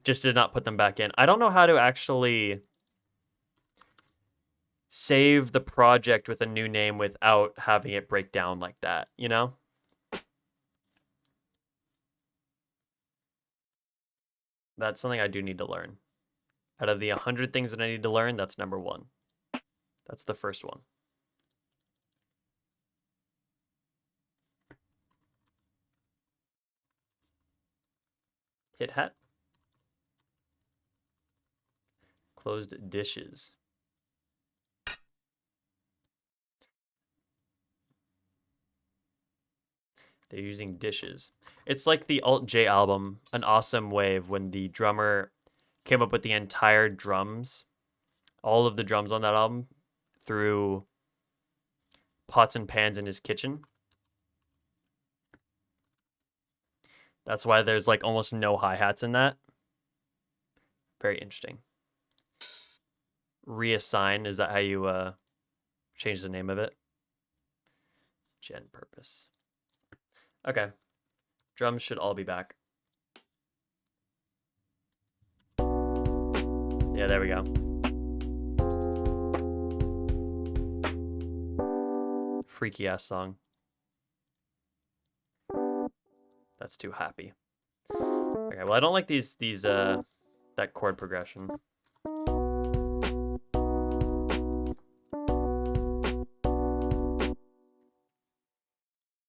Just did not put them back in. I don't know how to actually save the project with a new name without having it break down like that, you know? That's something I do need to learn. Out of the 100 things that I need to learn, that's number 1. That's the first one. Hit hat. Closed dishes. They're using dishes. It's like the Alt J album, An Awesome Wave, when the drummer came up with the entire drums, all of the drums on that album, through pots and pans in his kitchen. That's why there's like almost no hi-hats in that. Very interesting. Reassign, is that how you change the name of it? Gen purpose. Okay. Drums should all be back. Yeah, there we go. Freaky ass song. That's too happy. Okay, well I don't like that chord progression.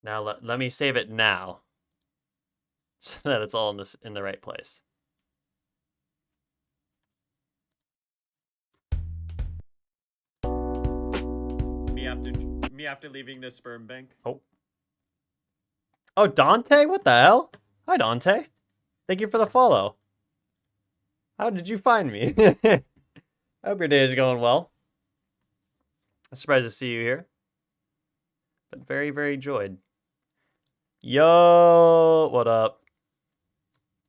Now let me save it now, so that it's all in the right place. Me after leaving the sperm bank. Oh, Dante? What the hell? Hi, Dante. Thank you for the follow. How did you find me? I hope your day is going well. I'm surprised to see you here, but very, very enjoyed. Yo, what up?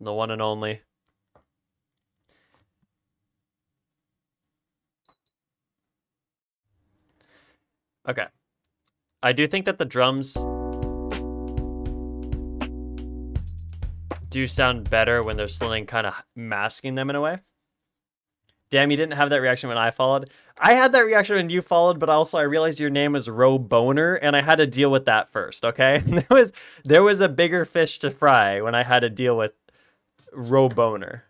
The one and only. Okay. I do think that the drums do sound better when they're slowly kind of masking them in a way. Damn, you didn't have that reaction when I followed. I had that reaction when you followed, but also I realized your name was Ro Boner, and I had to deal with that first, okay? There was a bigger fish to fry when I had to deal with Ro Boner.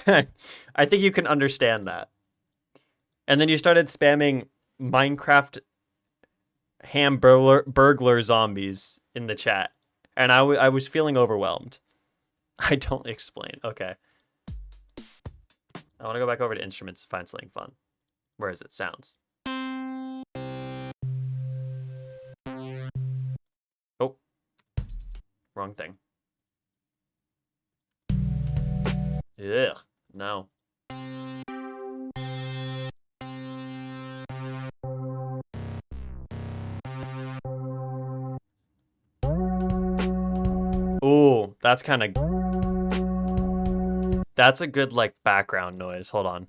I think you can understand that. And then you started spamming Minecraft burglar zombies in the chat. And I was feeling overwhelmed. I don't explain. Okay. I want to go back over to instruments to find something fun. Where is it? Sounds. Oh. Wrong thing. Ugh. No. Ooh, that's kind of... That's a good, like, background noise. Hold on.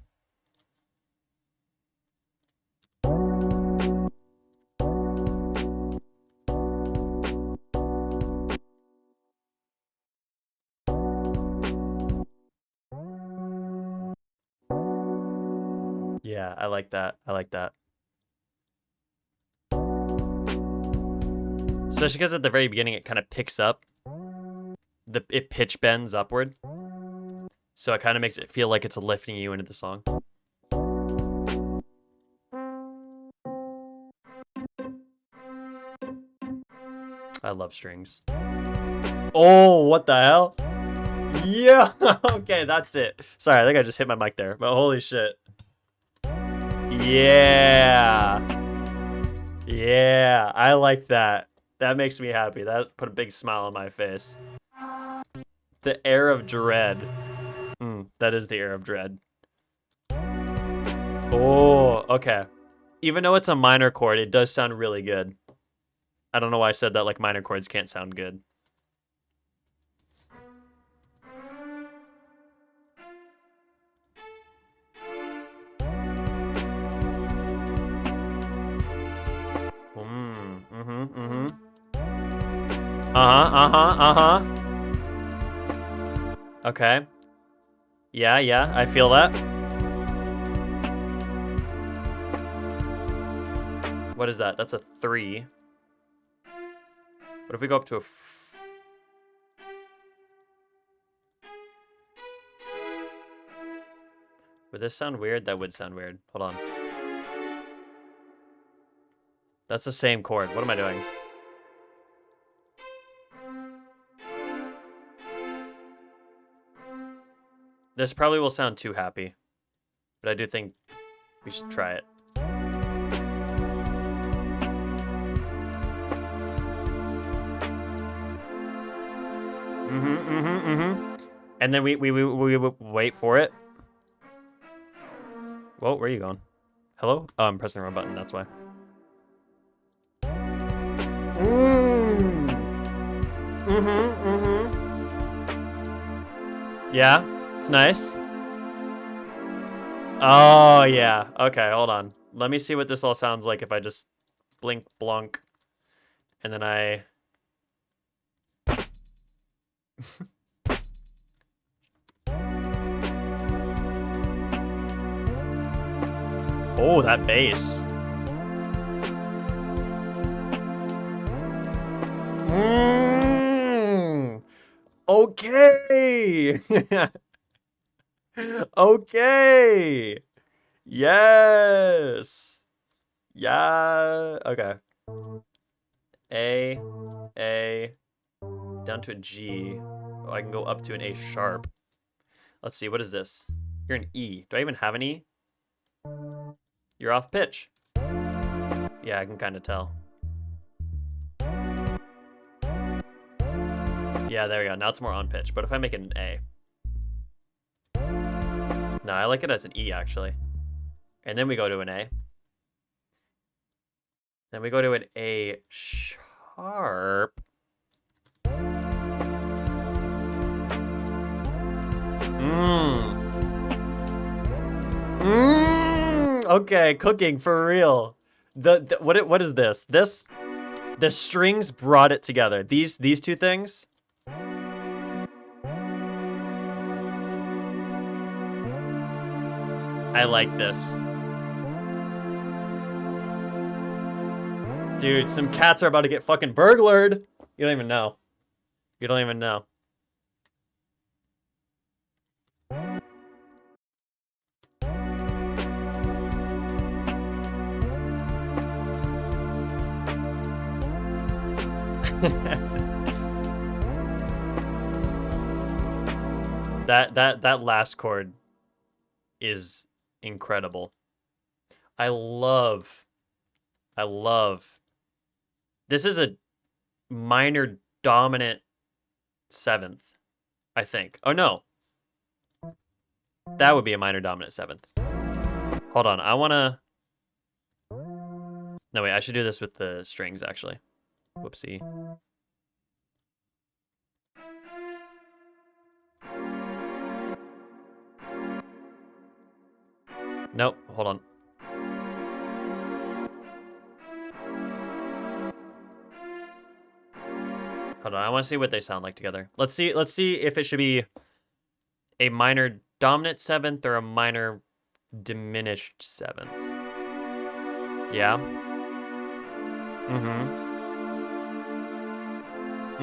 Yeah, I like that. I like that. Especially because at the very beginning it kind of picks up. It pitch bends upward. So it kind of makes it feel like it's lifting you into the song. I love strings. Oh, what the hell? Yeah. Okay, that's it. Sorry, I think I just hit my mic there. But holy shit. Yeah. Yeah, I like that. That makes me happy. That put a big smile on my face. The air of dread. That is the air of dread. Oh, okay. Even though it's a minor chord, it does sound really good. I don't know why I said that, like minor chords can't sound good. Okay. Yeah, I feel that. What is that? That's a 3. What if we go up to a... Would this sound weird? That would sound weird. Hold on. That's the same chord. What am I doing? This probably will sound too happy, but I do think we should try it. And then we wait for it. Whoa, where are you going? Hello? Oh, I'm pressing the wrong button, that's why. Yeah, it's nice. Oh, yeah. Okay, hold on. Let me see what this all sounds like if I just blink, blunk, and then I... Oh, that bass. Okay. Okay. Yes. Yeah. Okay. A, down to a G. Oh, I can go up to an A sharp. Let's see, what is this? You're an E. Do I even have an E? You're off pitch. Yeah, I can kind of tell. Yeah, there we go. Now it's more on pitch. But if I make it an A. No, I like it as an E, actually. And then we go to an A. Then we go to an A sharp. Okay, cooking for real. What is this? The strings brought it together. These two things. I like this. Dude, some cats are about to get fucking burglared. You don't even know. You don't even know. That last chord is incredible. I love this is a minor dominant 7th, I think. Oh no. That would be a minor dominant 7th. Hold on, I wanna... No, wait, I should do this with the strings, actually. Whoopsie. Nope. Hold on. Hold on. I want to see what they sound like together. Let's see if it should be a minor dominant seventh or a minor diminished seventh. Yeah. Mm-hmm.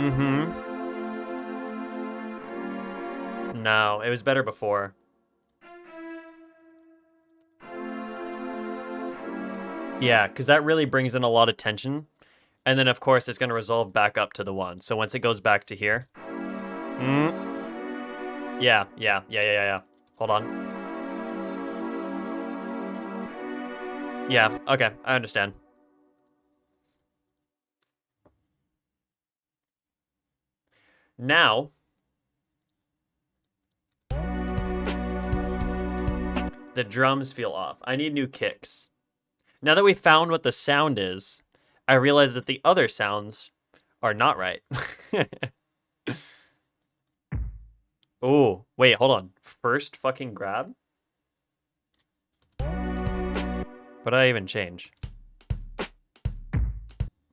Mm-hmm. No, it was better before. Yeah, because that really brings in a lot of tension. And then, of course, it's going to resolve back up to the 1. So once it goes back to here... Yeah. Hold on. Yeah, okay, I understand. Now... the drums feel off. I need new kicks. Now that we found what the sound is, I realize that the other sounds are not right. Oh, wait, hold on. First fucking grab? What did I even change?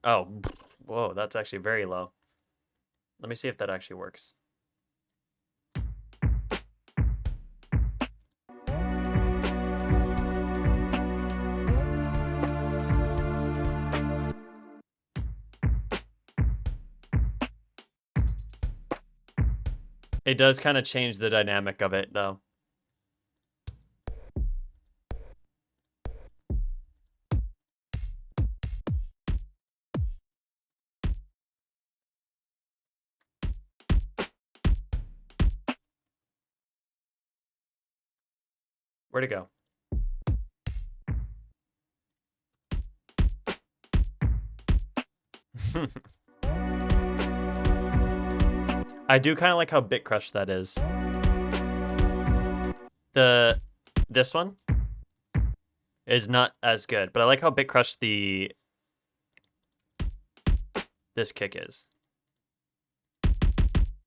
Oh, whoa, that's actually very low. Let me see if that actually works. It does kind of change the dynamic of it, though. Where'd it go? I do kind of like how bit crushed that is. This one is not as good, but I like how bit crushed this kick is.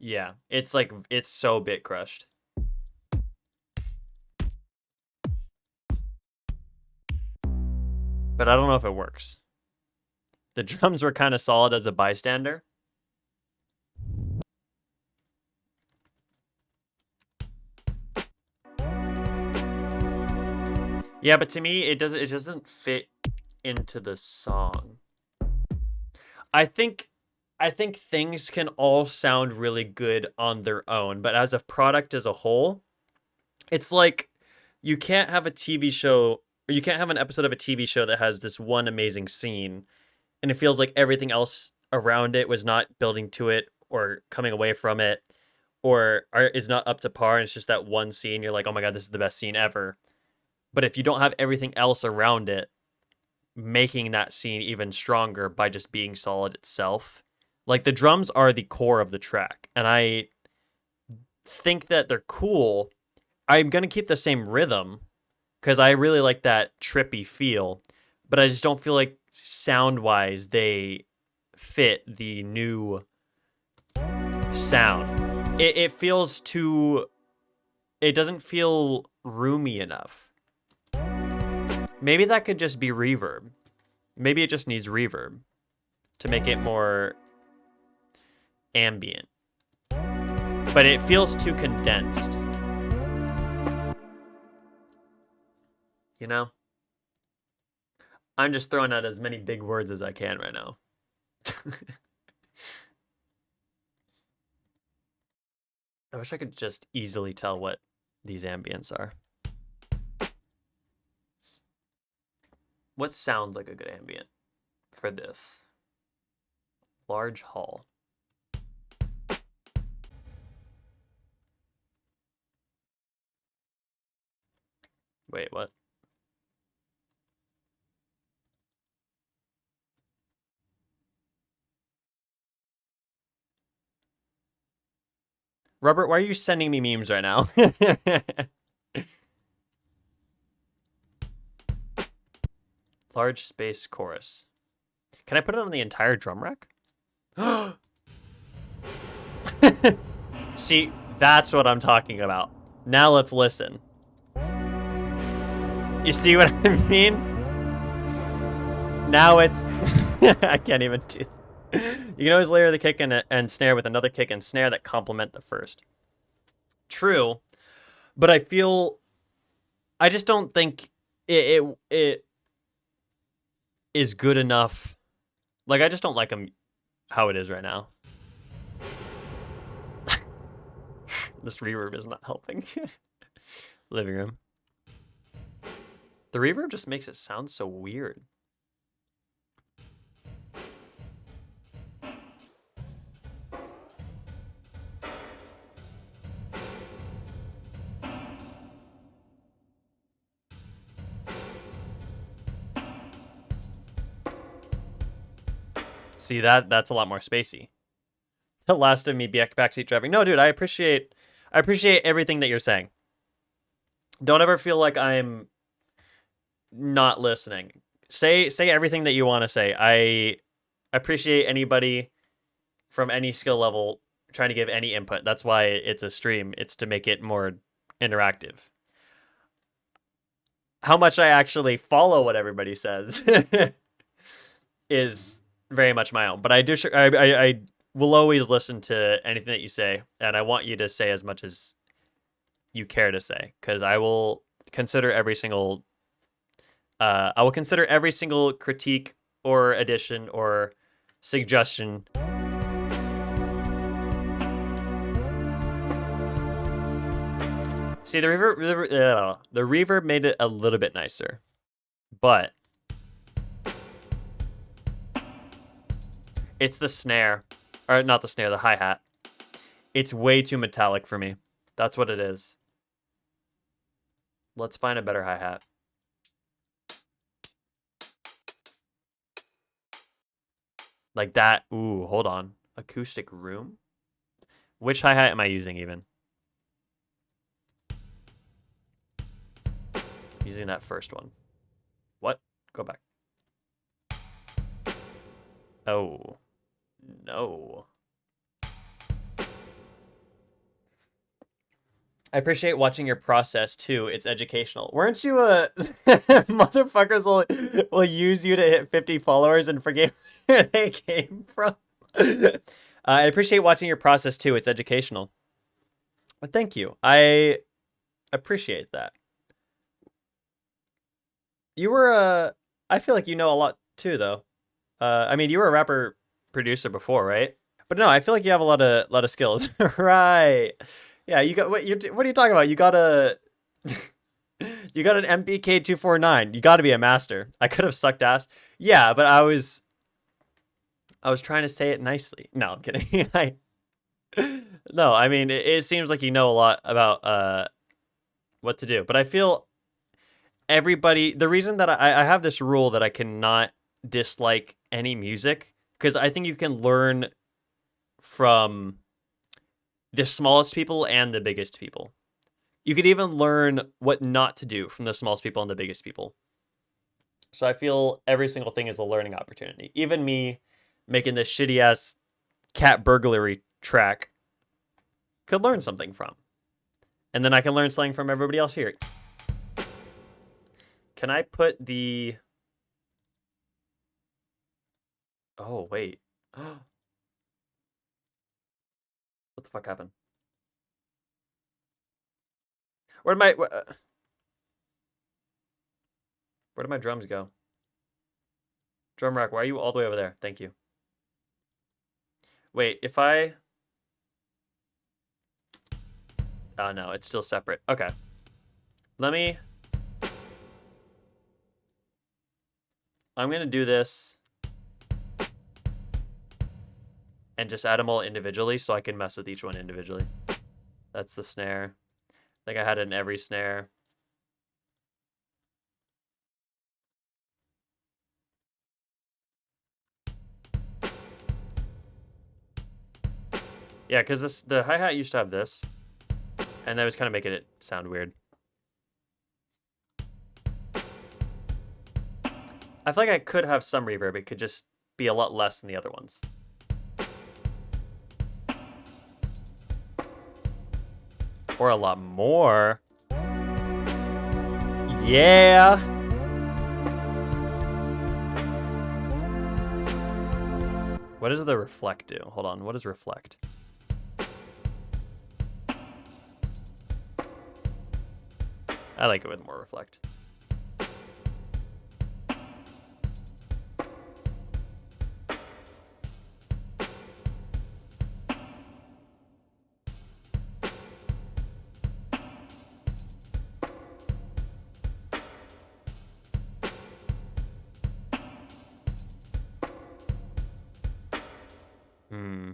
Yeah, it's like, it's so bit crushed. But I don't know if it works. The drums were kind of solid as a bystander. Yeah, but to me, it doesn't fit into the song. I think things can all sound really good on their own, but as a product as a whole, it's like you can't have a TV show, or you can't have an episode of a TV show that has this one amazing scene, and it feels like everything else around it was not building to it or coming away from it, or is not up to par, and it's just that one scene, you're like, oh my god, this is the best scene ever. But if you don't have everything else around it making that scene even stronger by just being solid itself, like the drums are the core of the track, and I think that they're cool. I'm going to keep the same rhythm because I really like that trippy feel, but I just don't feel like sound-wise they fit the new sound. It feels too... It doesn't feel roomy enough. Maybe that could just be reverb. Maybe it just needs reverb to make it more ambient. But it feels too condensed. You know? I'm just throwing out as many big words as I can right now. I wish I could just easily tell what these ambients are. What sounds like a good ambient for this? Large hall. Wait, what? Robert, why are you sending me memes right now? Large space chorus. Can I put it on the entire drum rack? See, that's what I'm talking about. Now let's listen. You see what I mean? Now it's... I can't even do... You can always layer the kick and snare with another kick and snare that complement the first. True, but I just don't think it is good enough. Like, I just don't like them how it is right now. This reverb is not helping. Living room. The reverb just makes it sound so weird. See, that's a lot more spacey. The last of me backseat driving. No, dude, I appreciate everything that you're saying. Don't ever feel like I'm not listening. Say everything that you want to say. I appreciate anybody from any skill level trying to give any input. That's why it's a stream. It's to make it more interactive. How much I actually follow what everybody says is very much my own. But I will always listen to anything that you say, and I want you to say as much as you care to say, because I will consider every single critique or addition or suggestion. See, the reverb made it a little bit nicer, but it's the snare, or not the snare, the hi-hat. It's way too metallic for me. That's what it is. Let's find a better hi-hat. Like that. Ooh, hold on. Acoustic room? Which hi-hat am I using even? Using that first one. What? Go back. Oh. No. I appreciate watching your process too. It's educational. Weren't you a motherfuckers will use you to hit 50 followers and forget where they came from? I appreciate watching your process too. It's educational. But thank you. I appreciate that. You were I feel like you know a lot too, though. I mean, you were a rapper producer before, right? But no, I feel like you have a lot of skills. Right. Yeah, you got what are you talking about? You got an MPK 249. You got to be a master. I could have sucked ass. Yeah, but I was trying to say it nicely. No, I'm kidding. No, I mean, it seems like you know a lot about what to do. But I feel everybody, the reason that I have this rule that I cannot dislike any music, because I think you can learn from the smallest people and the biggest people. You could even learn what not to do from the smallest people and the biggest people. So I feel every single thing is a learning opportunity. Even me making this shitty ass cat burglary track could learn something from. And then I can learn something from everybody else here. Can I put the... Oh, wait. What the fuck happened? Where did my drums go? Drum rack, why are you all the way over there? Thank you. Wait, if I... Oh, no, it's still separate. Okay. Let me... I'm going to do this and just add them all individually so I can mess with each one individually. That's the snare. I think I had it in every snare. Yeah, because the hi-hat used to have this, and that was kind of making it sound weird. I feel like I could have some reverb. It could just be a lot less than the other ones. Or a lot more. Yeah. What does the reflect do? Hold on. What does reflect? I like it with more reflect. Hmm.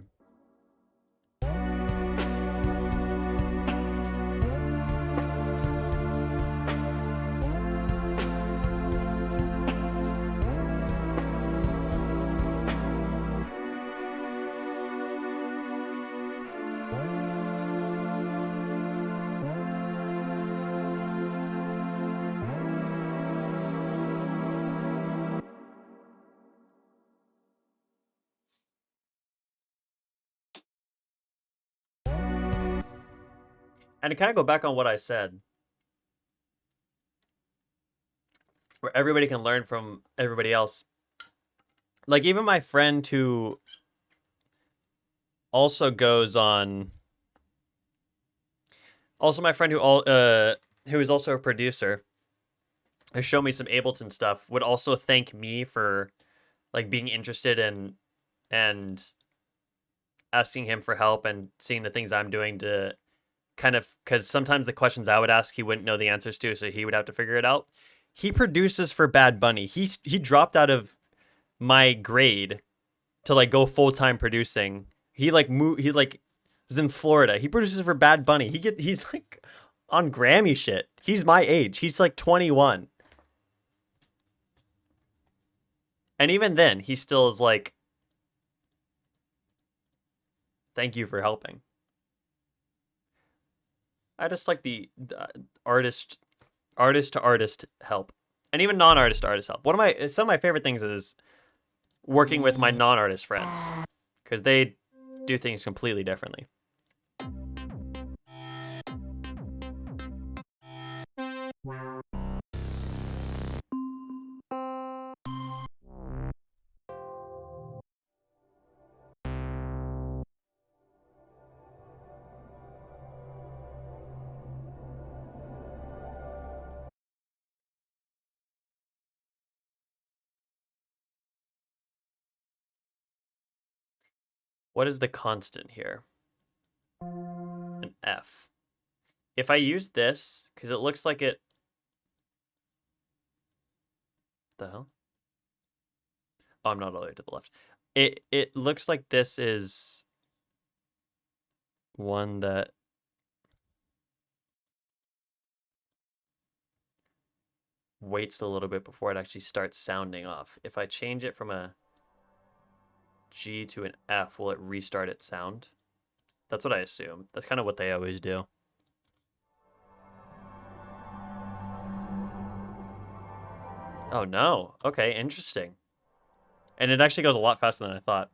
And to kind of go back on what I said, where everybody can learn from everybody else. Like even my friend who also goes on, also my friend who is also a producer, who showed me some Ableton stuff, would also thank me for like being interested in and asking him for help and seeing the things I'm doing to kind of, because sometimes the questions I would ask he wouldn't know the answers to, so he would have to figure it out. He produces for Bad Bunny. He dropped out of my grade to like go full-time producing. He like is in Florida. He produces for Bad Bunny. He's like on Grammy shit. He's my age. He's like 21. And even then, he still is like, thank you for helping. I just like the artist to artist help, and even non-artist to artist help. Some of my favorite things is working with my non-artist friends, because they do things completely differently. What is the constant here? An F. If I use this, because it looks like it... The hell? Oh, I'm not all the way to the left. It looks like this is one that... waits a little bit before it actually starts sounding off. If I change it from a G to an F, will it restart its sound? That's what I assume. That's kind of what they always do. Oh no. Okay, interesting. And it actually goes a lot faster than I thought.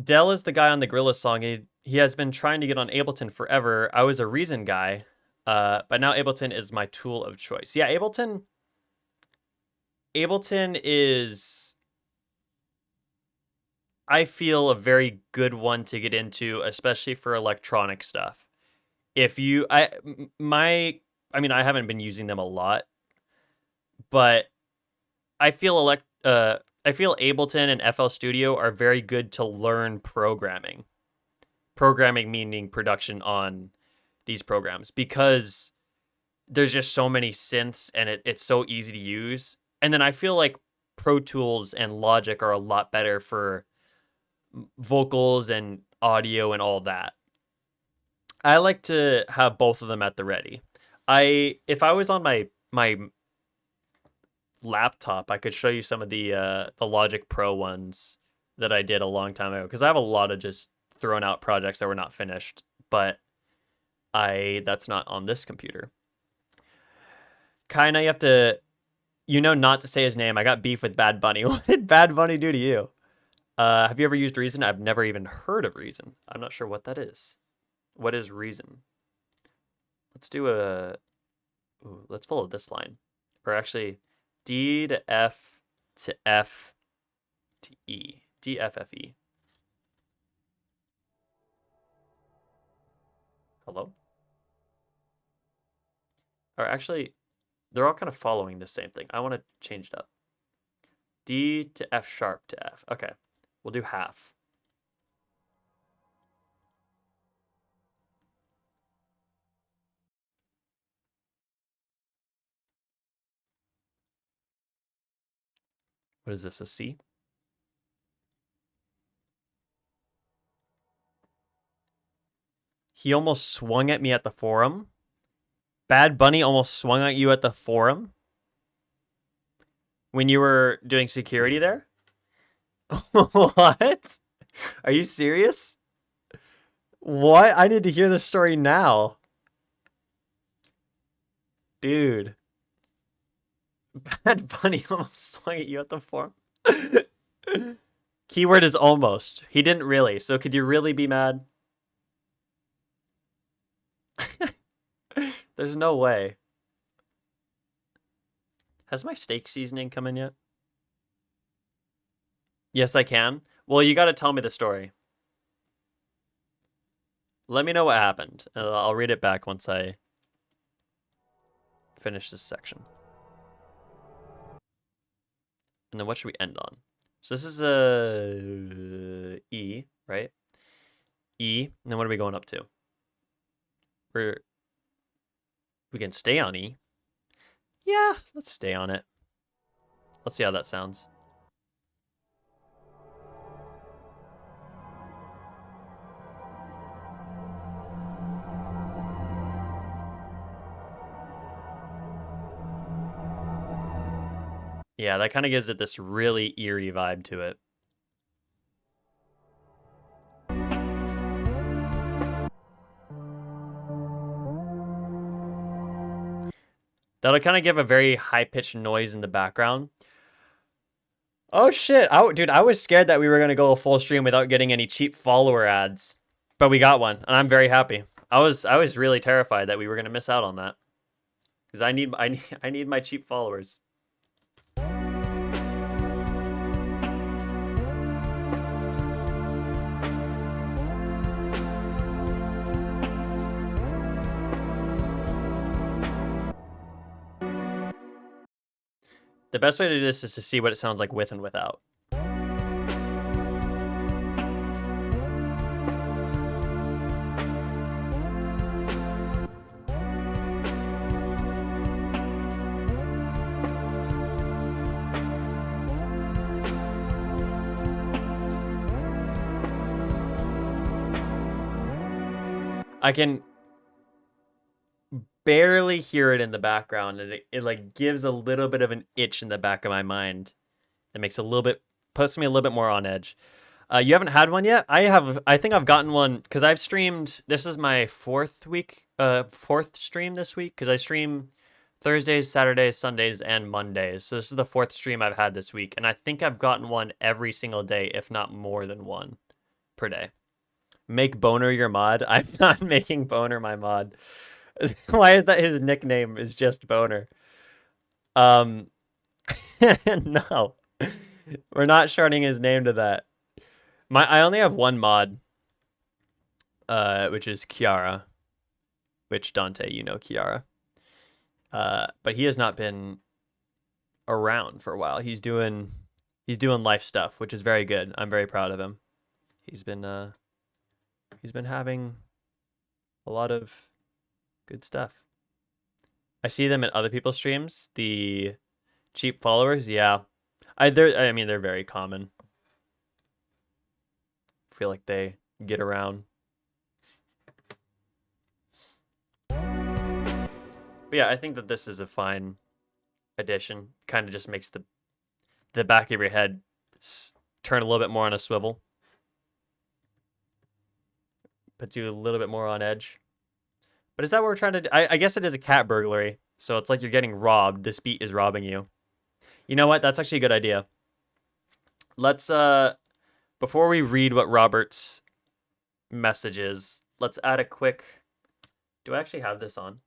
Dell is the guy on the Gorillaz song. He has been trying to get on Ableton forever. I was a Reason guy, but now Ableton is my tool of choice. Yeah, Ableton is, I feel, a very good one to get into, especially for electronic stuff. I haven't been using them a lot, but I feel Ableton and FL Studio are very good to learn programming. Programming meaning production on these programs, because there's just so many synths and it's so easy to use. And then I feel like Pro Tools and Logic are a lot better for vocals and audio and all that. I like to have both of them at the ready. If I was on my laptop, I could show you some of the Logic Pro ones that I did a long time ago, because I have a lot of just thrown out projects that were not finished, but that's not on this computer. Kinda, you have to, not to say his name. I got beef with Bad Bunny. What did Bad Bunny do to you? Have you ever used Reason? I've never even heard of Reason. I'm not sure what that is. What is Reason? let's do a, ooh, let's follow this line. Or actually, D to F to F to E. D, F, F, E. Hello? Or actually, they're all kind of following the same thing. I want to change it up. D to F sharp to F. Okay, we'll do half. What is this, a C? He almost swung at me at the forum. Bad Bunny almost swung at you at the forum when you were doing security there? What? Are you serious? What? I need to hear this story now. Dude. Bad Bunny almost swung at you at the forum. Keyword is almost. He didn't really. So could you really be mad? There's no way. Has my steak seasoning come in yet? Yes, I can. Well, you got to tell me the story. Let me know what happened. I'll read it back once I finish this section. And then what should we end on? So this is a E, right? E. And then what are we going up to? We can stay on E. Yeah, let's stay on it. Let's see how that sounds. Yeah, that kind of gives it this really eerie vibe to it. That'll kind of give a very high-pitched noise in the background. Oh shit, dude, I was scared that we were gonna go a full stream without getting any cheap follower ads, but we got one, and I'm very happy. I was really terrified that we were gonna miss out on that, because I need my cheap followers. The best way to do this is to see what it sounds like with and without. I can barely hear it in the background, and it like gives a little bit of an itch in the back of my mind. It makes puts me a little bit more on edge. You haven't had one yet? I think I've gotten one because I've streamed. This is my fourth stream this week, because I stream Thursdays, Saturdays, Sundays, and Mondays. So this is the fourth stream I've had this week, and I think I've gotten one every single day, if not more than one per day. Make Boner your mod? I'm not making Boner my mod. Why is that his nickname is just Boner? No. We're not shorting his name to that. I only have one mod, which is Kiara. Which, Dante, you know Kiara. But he has not been around for a while. He's doing life stuff, which is very good. I'm very proud of him. He's been having a lot of good stuff. I see them at other people's streams. The cheap followers, yeah. They're very common. I feel like they get around. But yeah, I think that this is a fine addition. Kind of just makes the back of your head turn a little bit more on a swivel. Puts you a little bit more on edge. But is that what we're trying to do? I guess it is a cat burglary. So it's like you're getting robbed. This beat is robbing you. You know what? That's actually a good idea. Let's, before we read what Robert's message is, let's add a quick Do I actually have this on?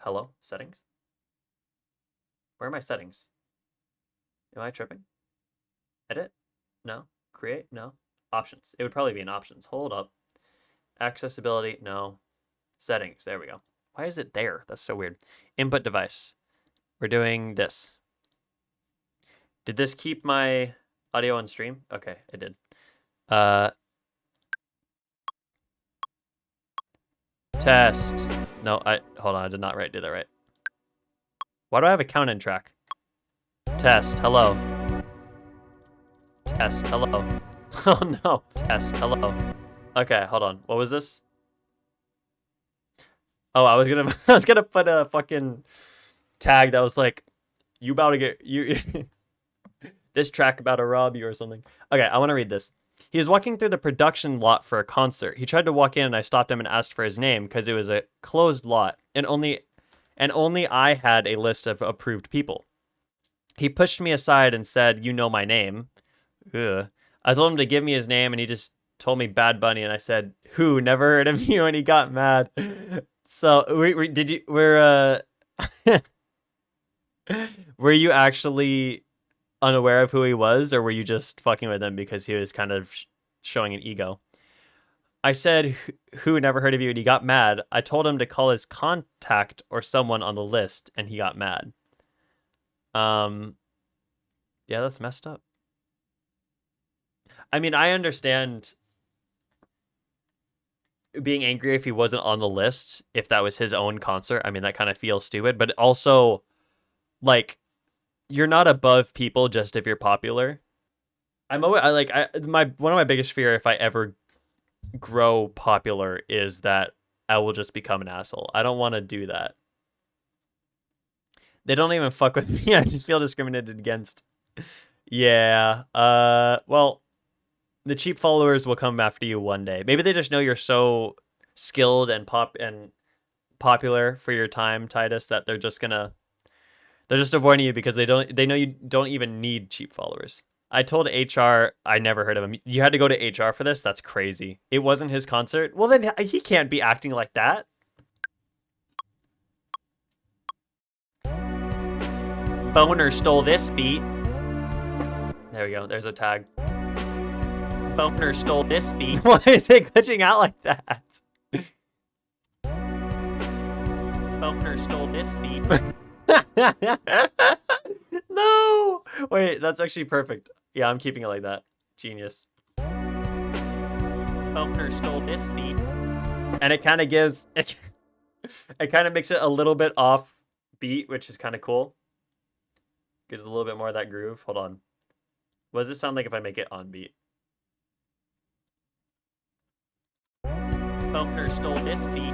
Hello? Settings? Where are my settings? Am I tripping? Edit? No. Create? No. Options. It would probably be in options. Hold up. Accessibility? No. Settings. There we go. Why is it there? That's so weird. Input device. We're doing this. Did this keep my audio on stream? Okay, it did. Test. No, hold on, I did not do that right. Why do I have a count-in track? Test, hello. Test, hello. Oh no. Test, hello. Okay, hold on. What was this? Oh, I was gonna put a fucking tag that was like, you about to get you this track about to rob you or something. Okay, I want to read this. He was walking through the production lot for a concert. He tried to walk in and I stopped him and asked for his name because it was a closed lot and only I had a list of approved people. He pushed me aside and said, "You know my name." Ugh. I told him to give me his name and he just told me Bad Bunny and I said, "Who? Never heard of you," and he got mad. So, were you actually unaware of who he was, or were you just fucking with him because he was kind of showing an ego? I said, "Who? Never heard of you," and he got mad. I told him to call his contact or someone on the list, and he got mad. Yeah, that's messed up. I mean, I understand being angry if he wasn't on the list, if that was his own concert. I mean, that kind of feels stupid, but also, like, you're not above people just if you're popular. One of my biggest fear if I ever grow popular is that I will just become an asshole. I don't want to do that. They don't even fuck with me. I just feel discriminated against. Yeah. Well, the cheap followers will come after you one day. Maybe they just know you're so skilled and popular for your time, Titus, that they're just avoiding you because they know you don't even need cheap followers. I told HR I never heard of him. You had to go to HR for this? That's crazy. It wasn't his concert? Well, then he can't be acting like that. Boner stole this beat. There we go. There's a tag. Boner stole this beat. Why is it glitching out like that? Boner stole this beat. No! Wait, that's actually perfect. Yeah, I'm keeping it like that. Genius. Boner stole this beat. And it kind of gives... It kind of makes it a little bit off beat, which is kind of cool. Gives a little bit more of that groove. Hold on. What does it sound like if I make it on beat? Boner stole this beat.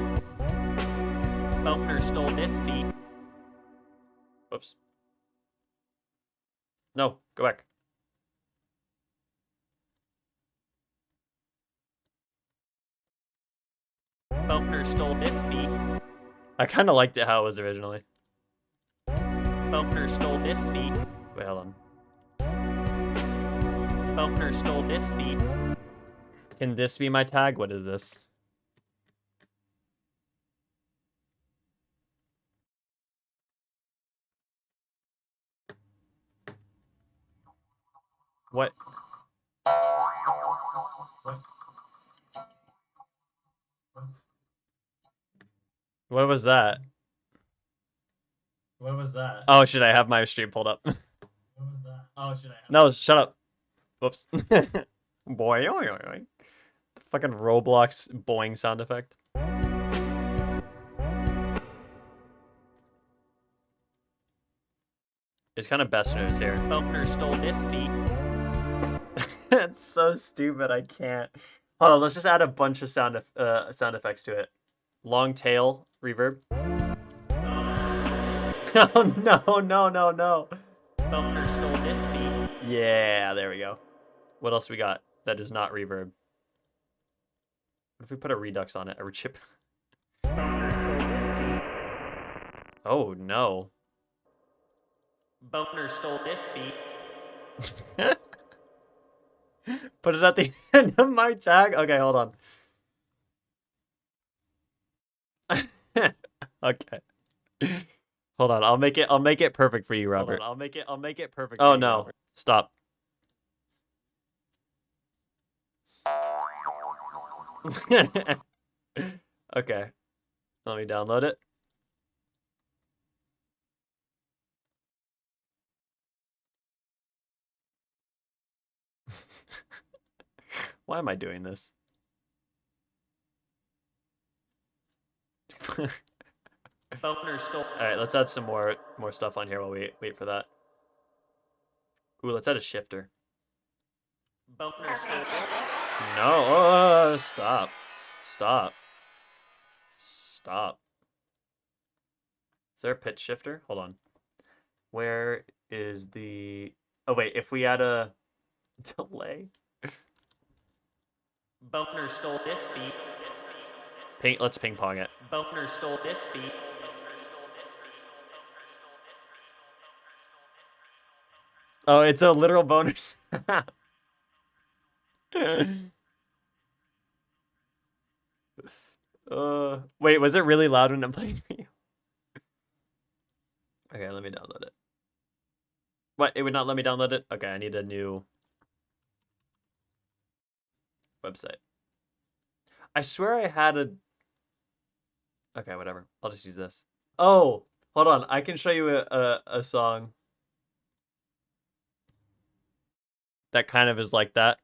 Boner stole this beat. Whoops. No, go back. Boner stole this beat. I kind of liked it how it was originally. Boner stole this beat. Wait, hold on. Boner stole this beat. Can this be my tag? What is this? What? What was that? What was that? Oh, should I have my stream pulled up? What was that? Oh, should I have... No, shut up. Whoops. Boy, the fucking Roblox boing sound effect. It's kind of best news here. Boner stole this beat. That's so stupid. I can't. Hold on. Let's just add a bunch of sound effects to it. Long tail reverb. Oh no! Boner stole this beat. Yeah, there we go. What else we got that is not reverb? What if we put a redux on it? A chip? Oh no. Boner stole this beat. Put it at the end of my tag. Okay, hold on. Okay. Hold on. I'll make it perfect for you, Robert. I'll make it perfect. Oh for you, no. Robert. Stop. Okay. Let me download it. Why am I doing this? Boner stole. All right, let's add some more stuff on here while we wait for that. Ooh, let's add a shifter. Boner stole. No, stop. Stop. Stop. Is there a pitch shifter? Hold on. Where is the... Oh, wait, if we add a delay... Boner stole this beat. Let's ping pong it. Boner stole this beat. Oh, it's a literal bonus. Wait, was it really loud when I'm playing for you? Okay, let me download it. What? It would not let me download it? Okay, I need a new website. I swear I had a... Okay, whatever. I'll just use this. Oh, hold on. I can show you a song that kind of is like that.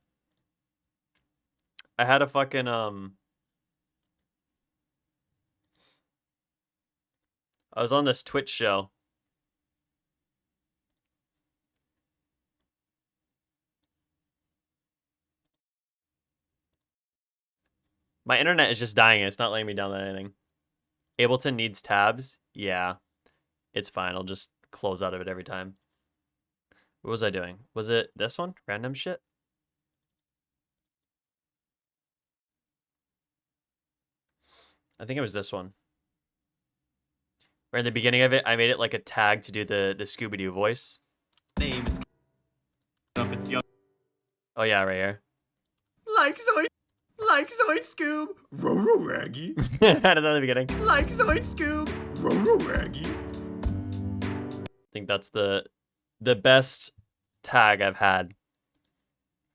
I had a fucking I was on this Twitch show. My internet is just dying. It's not letting me download anything. Ableton needs tabs. Yeah, it's fine. I'll just close out of it every time. What was I doing? Was it this one? Random shit? I think it was this one. Where in the beginning of it, I made it like a tag to do the Scooby-Doo voice. Name is it's young. Oh yeah, right here. Like Zoe Scoob. Roro Raggy. I had it at the beginning. Like Zoe Scoob. Roro Raggy. I think that's the best tag I've had.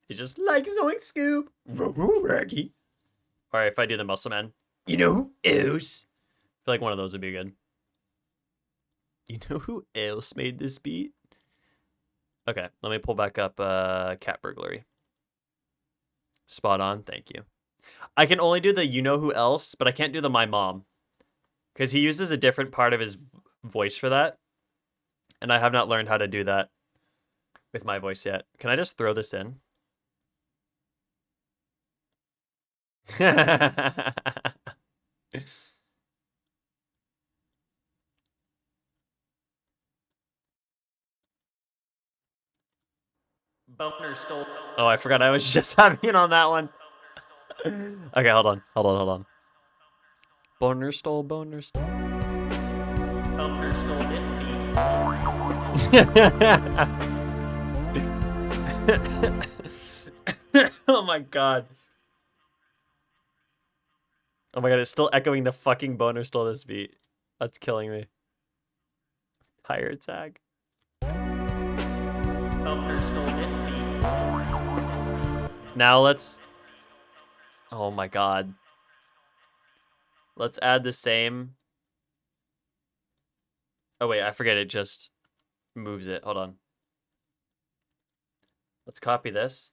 It's just Like Zoe Scoob. Roro Raggy. or if I do the Muscle Man. You know who else? I feel like one of those would be good. You know who else made this beat? Okay, let me pull back up Cat Burglary. Spot on, thank you. I can only do the you know who else, but I can't do the my mom. Because he uses a different part of his voice for that. And I have not learned how to do that with my voice yet. Can I just throw this in? Boner stole. Oh, I forgot I was just having it on that one. Okay, hold on. Boner stole. Boner stole this beat. Oh my god. Oh my god, it's still echoing the fucking boner stole this beat. That's killing me. Fire tag. Boner stole this beat. Now let's... Oh my god. Let's add the same... Oh wait, I forget it just moves it. Hold on. Let's copy this.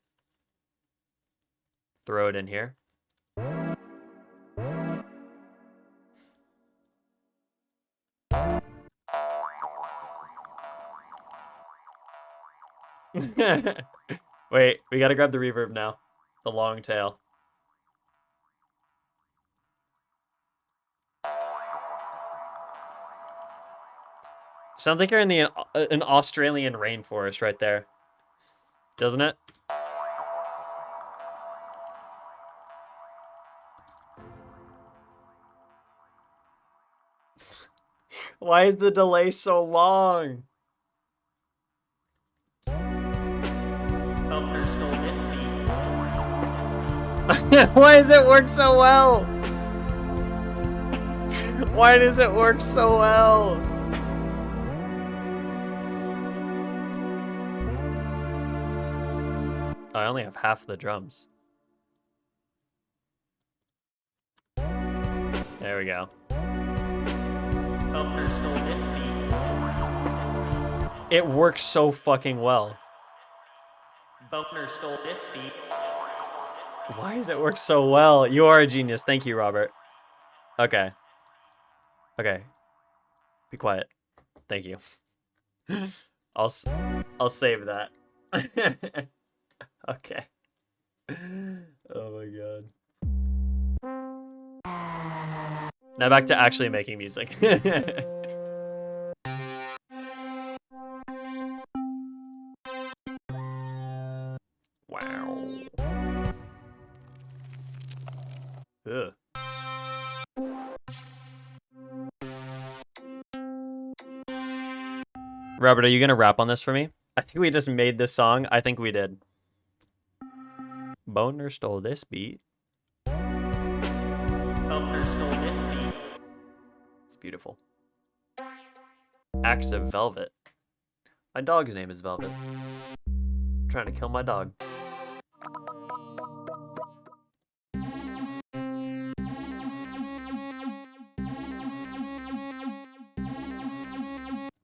Throw it in here. Wait, we gotta grab the reverb now. The long tail. Sounds like you're in an Australian rainforest right there. Doesn't it? Why is the delay so long? Boner stole this beat. Why does it work so well? Why does it work so well? I only have half the drums. There we go. Bumper stole this beat. It works so fucking well. Bumper stole this beat. Why does it work so well? You are a genius. Thank you, Robert. Okay. Okay. Be quiet. Thank you. I'll save that. Okay. Oh my god. Now back to actually making music. Wow. Ugh. Robert, are you gonna rap on this for me? I think we just made this song. I think we did. Boner stole this beat. Bumper stole this beat. It's beautiful. Axe of Velvet. My dog's name is Velvet. I'm trying to kill my dog.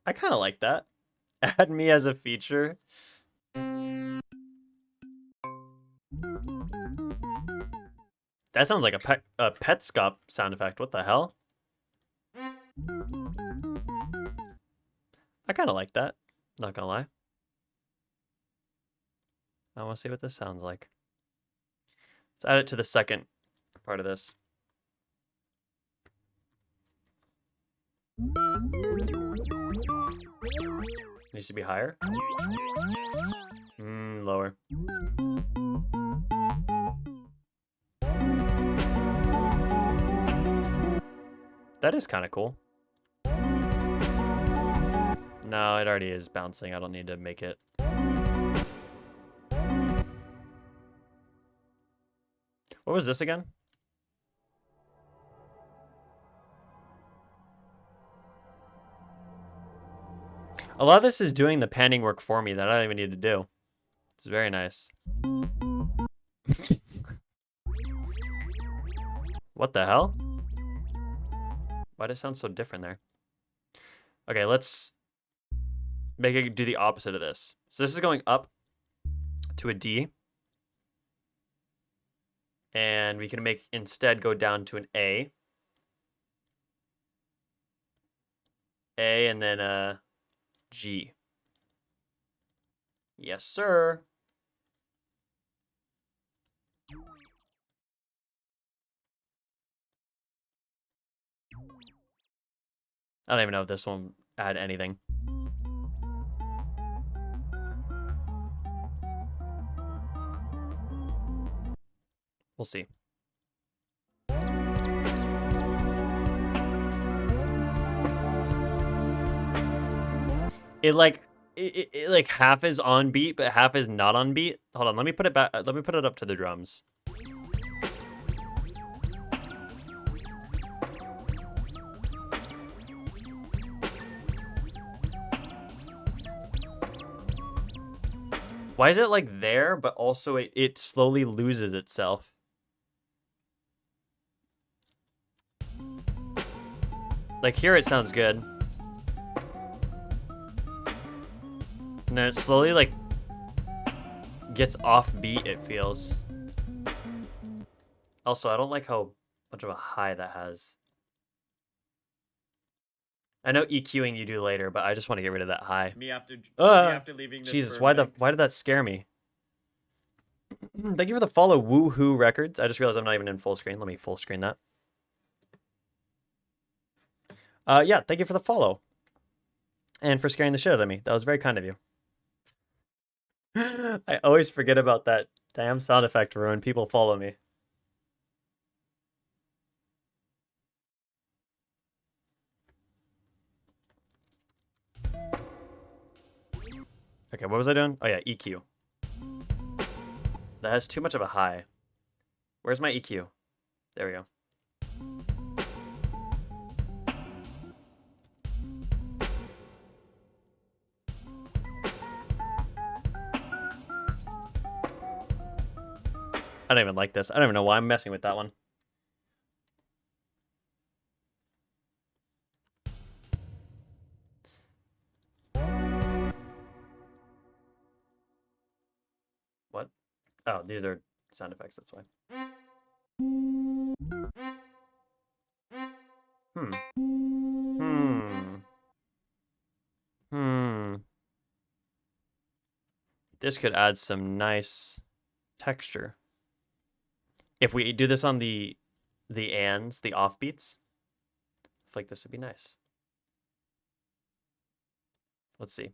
I kind of like that. Add me as a feature. That sounds like a Petscop sound effect. What the hell? I kind of like that. Not gonna lie. I want to see what this sounds like. Let's add it to the second part of this. Needs to be higher. Lower. That is kind of cool. No, it already is bouncing. I don't need to make it. What was this again? A lot of this is doing the panning work for me that I don't even need to do. It's very nice. What the hell? Why does it sound so different there? Okay, let's make it do the opposite of this. So this is going up to a D. And we can make instead go down to an A. A and then a G. Yes, sir. I don't even know if this one add anything. We'll see. It like half is on beat, but half is not on beat. Hold on, let me put it back. Let me put it up to the drums. Why is it like there, but also it slowly loses itself? Like here it sounds good. And then it slowly like gets off beat, it feels. Also, I don't like how much of a high that has. I know EQing you do later, but I just want to get rid of that high. Me after leaving this Jesus, sperm bank. why did that scare me? Thank you for the follow, Woohoo Records. I just realized I'm not even in full screen. Let me full screen that. Yeah, thank you for the follow. And for scaring the shit out of me. That was very kind of you. I always forget about that damn sound effect when people follow me. Okay, what was I doing? Oh yeah, EQ. That has too much of a high. Where's my EQ? There we go. I don't even like this. I don't even know why I'm messing with that one. What? Oh, these are sound effects, that's why. This could add some nice texture. If we do this on the ands, the offbeats, I feel like this would be nice. Let's see.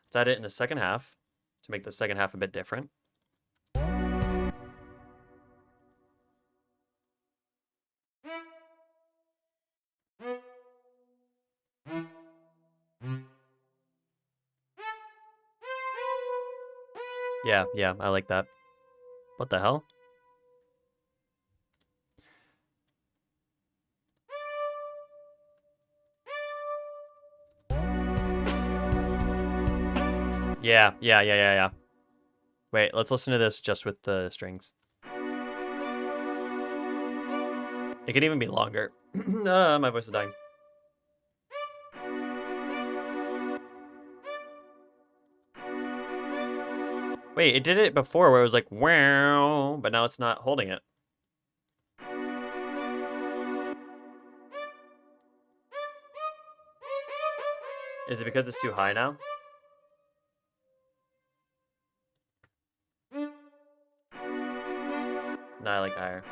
Let's add it in the second half to make the second half a bit different. Yeah, I like that. What the hell? Yeah. Wait, let's listen to this just with the strings. It could even be longer. My voice is dying. Wait, it did it before where it was like, wow, but now it's not holding it. Is it because it's too high now? No, I like higher.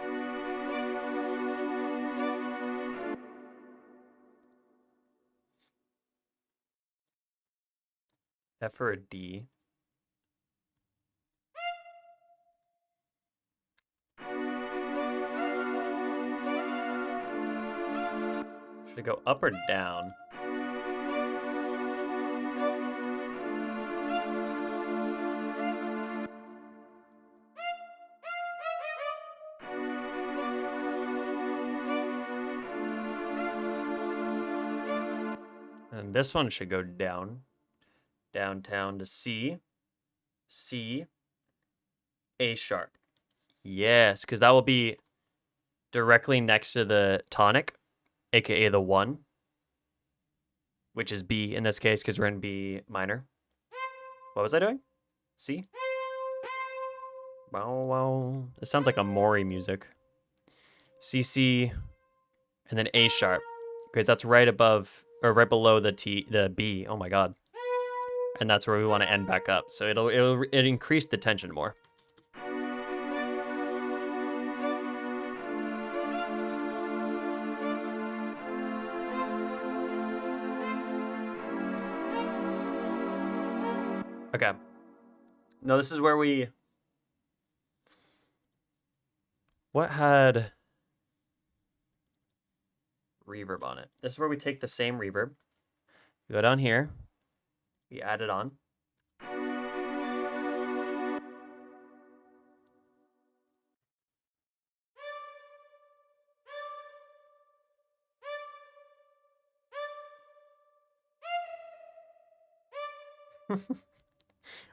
F or a D. Should it go up or down? And this one should go down. Downtown to C. C. A sharp. Yes, because that will be directly next to the tonic, aka the 1, which is B in this case because we're in B minor. What was I doing? C? Wow. This sounds like a Mori music. C, C, and then A sharp. Because that's right above, or right below the B. Oh my god. And that's where we want to end back up. So it'll increase the tension more. Okay. No, this is where we... What had reverb on it? This is where we take the same reverb. We go down here. We add it on.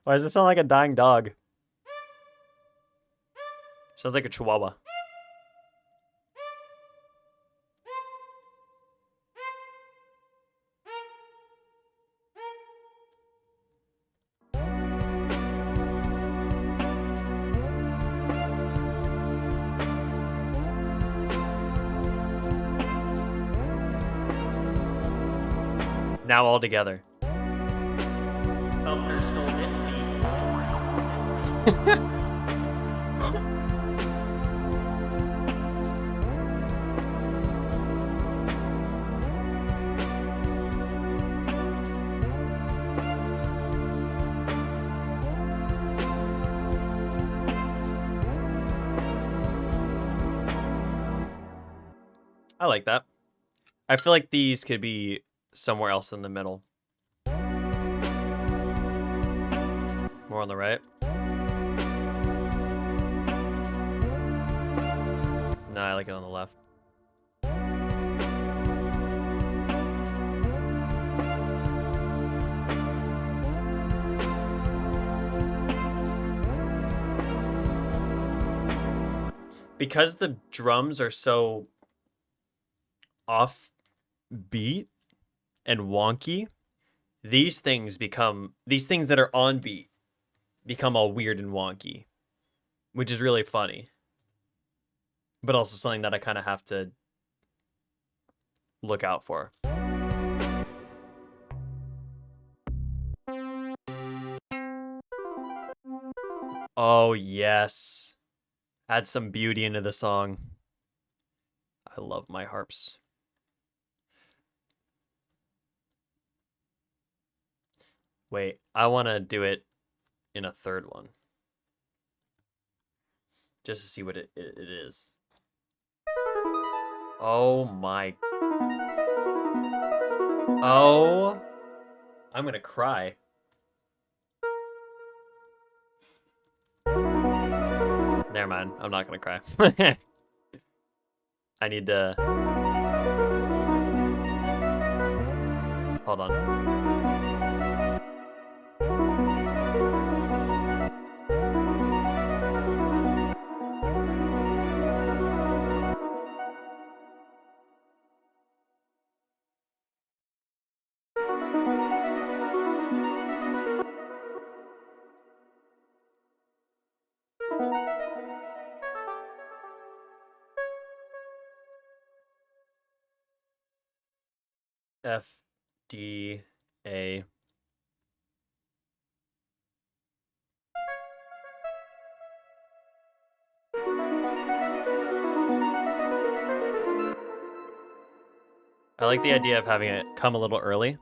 Why does it sound like a dying dog? Sounds like a chihuahua. Now all together. Upper stole this beat. I like that. I feel like these could be somewhere else in the middle. More on the right. No, I like it on the left. because the drums are so off beat and wonky, these things that are on beat become all weird and wonky, which is really funny, but also something that I kind of have to look out for. Oh yes, add some beauty into the song. I love my harps. Wait, I want to do it in a third one. Just to see what it is. Oh my. Oh. I'm gonna cry. Never mind. I'm not gonna cry. I need to... Hold on. F, D, A. I like the idea of having it come a little early.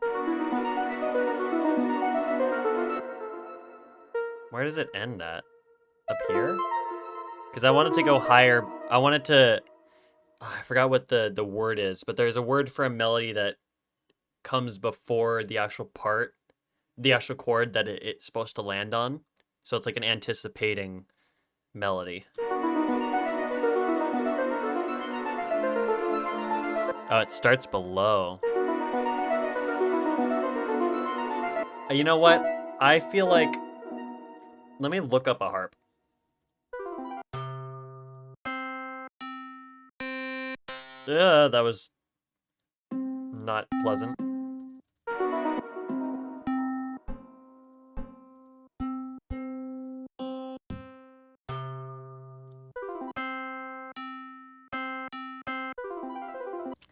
Where does it end at? Up here? Because I want it to go higher. I want it to... I forgot what the word is, but there's a word for a melody that comes before the actual part, the actual chord that it's supposed to land on. So it's like an anticipating melody. Oh, it starts below. You know what? I feel like... Let me look up a harp. That was not pleasant.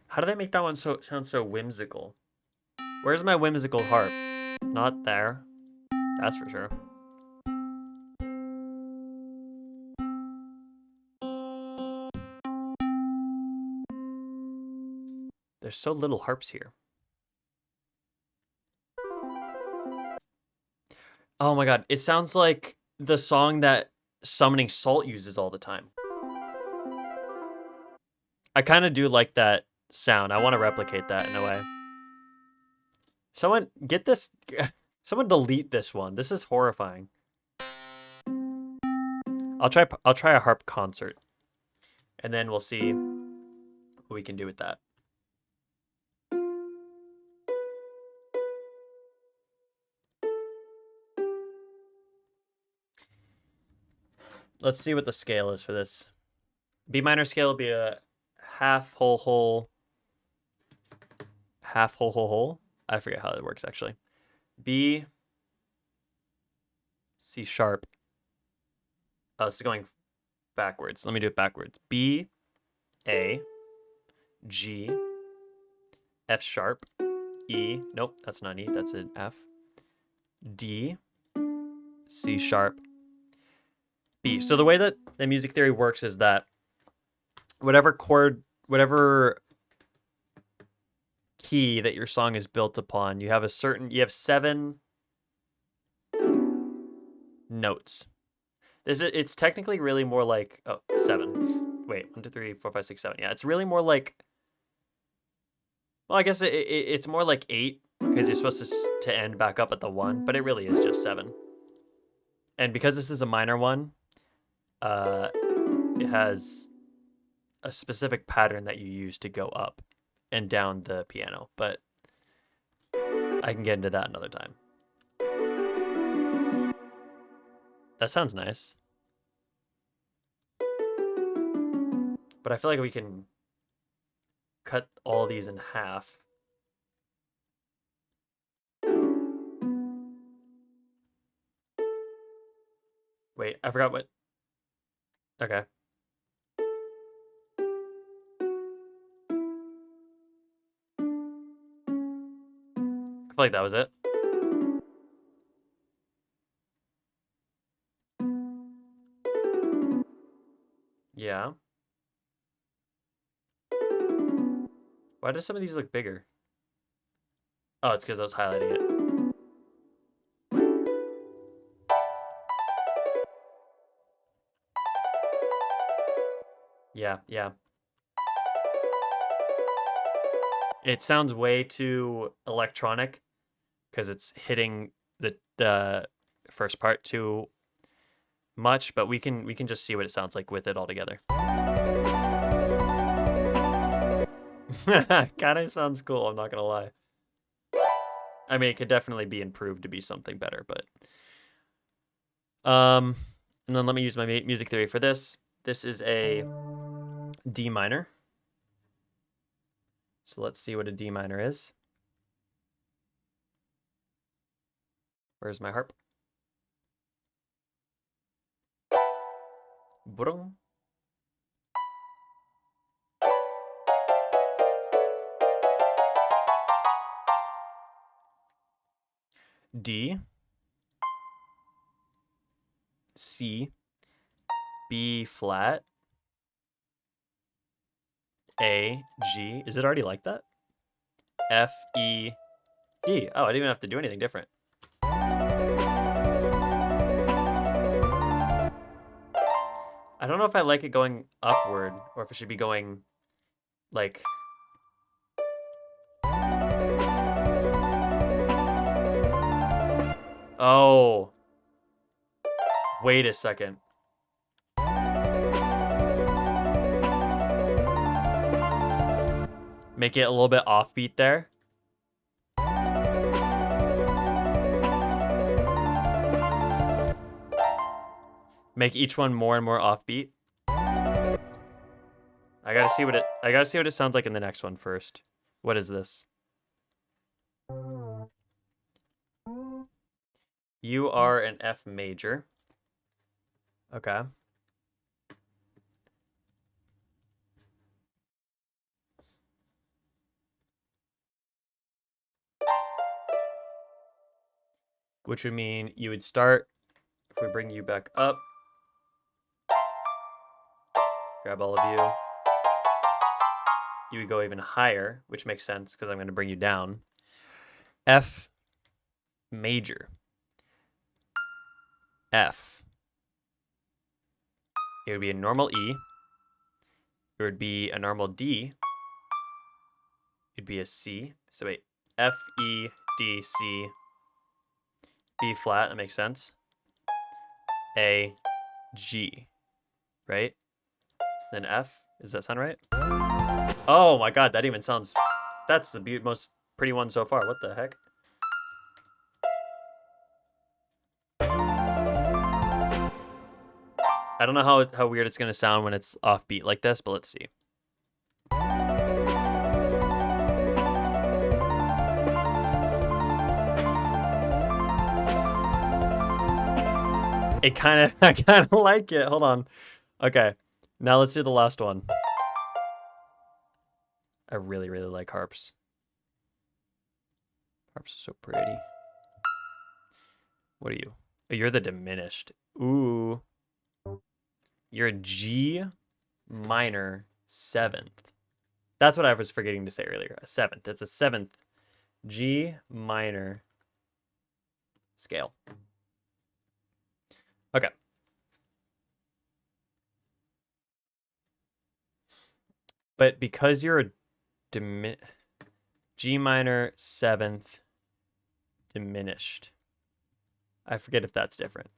How do they make that one sound so whimsical? Where's my whimsical harp? Not there. That's for sure. There's so little harps here. Oh my god, it sounds like the song that Summoning Salt uses all the time. I kind of do like that sound. I want to replicate that in a way. Someone get this. Someone delete this one. This is horrifying. I'll try a harp concert, and then we'll see what we can do with that. Let's see what the scale is for this. B minor scale will be a half whole whole. Half whole whole whole. I forget how it works actually. B, C sharp. Oh, this is going backwards. Let me do it backwards. B, A, G, F sharp, E. Nope, that's not E. That's an F. D, C sharp, B. So the way that the music theory works is that whatever chord, whatever key that your song is built upon, you have 7 notes. It's technically really more like 7. Wait, 1, 2, 3, 4, 5, 6, 7. Yeah, it's really more like, well, I guess it's more like 8 because you're supposed to end back up at the 1, but it really is just 7. And because this is a minor one, it has a specific pattern that you use to go up and down the piano, but I can get into that another time. That sounds nice. But I feel like we can cut all these in half. Wait, I forgot what. Okay. I feel like that was it. Yeah. Why do some of these look bigger? Oh, it's because I was highlighting it. Yeah, yeah. It sounds way too electronic because it's hitting the first part too much, but we can just see what it sounds like with it all together. Kind of sounds cool, I'm not gonna lie. I mean, it could definitely be improved to be something better, but and then let me use my music theory for this. This is a D minor. So let's see what a D minor is. Where's my harp? Boom. D, C, B flat, A, G. Is it already like that? F, E, D. Oh, I didn't even have to do anything different. I don't know if I like it going upward or if it should be going like... Oh. Wait a second. Make it a little bit offbeat there. Make each one more and more offbeat. I gotta see what it sounds like in the next one first. What is this? You are an F major. Okay. Which would mean you would start, if we bring you back up, grab all of you, you would go even higher, which makes sense because I'm going to bring you down. F major. F. It would be a normal E. It would be a normal D. It'd be a C. So wait, F, E, D, C, B flat, that makes sense. A, G, right? Then F, does that sound right? Oh my god, that even sounds, that's the most pretty one so far. What the heck? I don't know how weird it's gonna sound when it's offbeat like this, but let's see. I kind of like it. Hold on. Okay, now let's do the last one. I really, really like harps. Harps are so pretty. What are you? Oh, you're the diminished. Ooh. You're a G minor 7th. That's what I was forgetting to say earlier. A 7th. It's a 7th G minor scale. Okay. But because you're a G minor 7th diminished, I forget if that's different.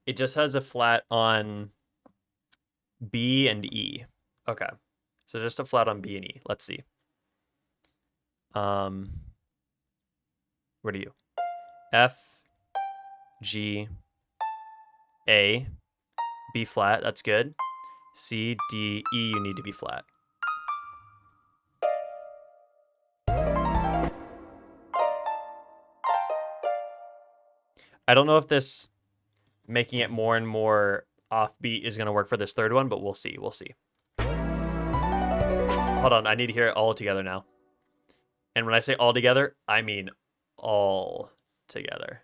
It just has a flat on B and E. Okay. So just a flat on B and E. Let's see. What are you? F, G, A, B flat, that's good. C, D, E, you need to be flat. I don't know if this making it more and more offbeat is going to work for this third one, but we'll see. We'll see. Hold on, I need to hear it all together now. And when I say all together, I mean all together.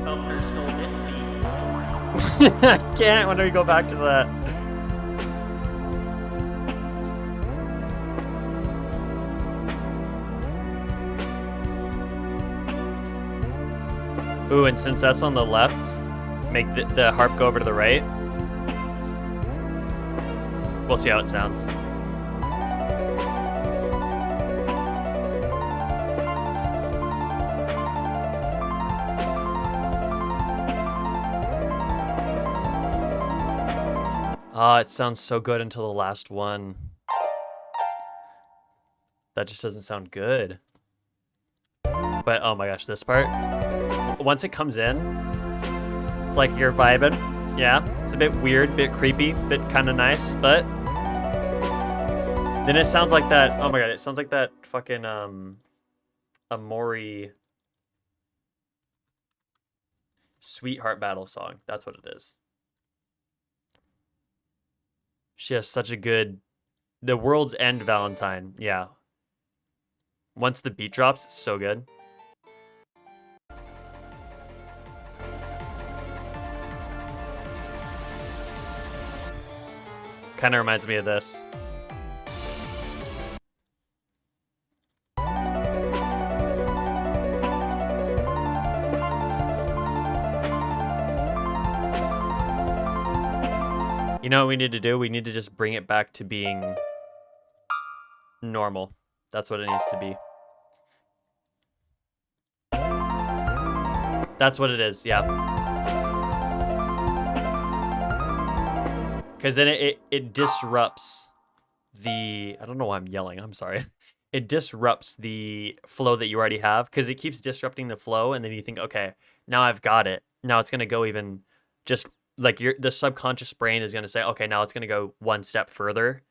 Thumper stole this beat. I can't when we go back to that. Ooh, and since that's on the left, make the harp go over to the right. We'll see how it sounds. Ah, it sounds so good until the last one. That just doesn't sound good. But oh my gosh, this part. Once it comes in, it's like you're vibing. Yeah, it's a bit weird, bit creepy, bit kind of nice, but then it sounds like that. Oh my god, it sounds like that fucking Amori Sweetheart Battle song. That's what it is. She has such a good, the World's End Valentine. Yeah. Once the beat drops, it's so good. Kind of reminds me of this. You know what we need to do? We need to just bring it back to being normal. That's what it needs to be. That's what it is, yeah. Because then it disrupts the... I don't know why I'm yelling. I'm sorry. It disrupts the flow that you already have. Because it keeps disrupting the flow. And then you think, okay, now I've got it. Now it's going to go even just... Like the subconscious brain is going to say, okay, now it's going to go one step further.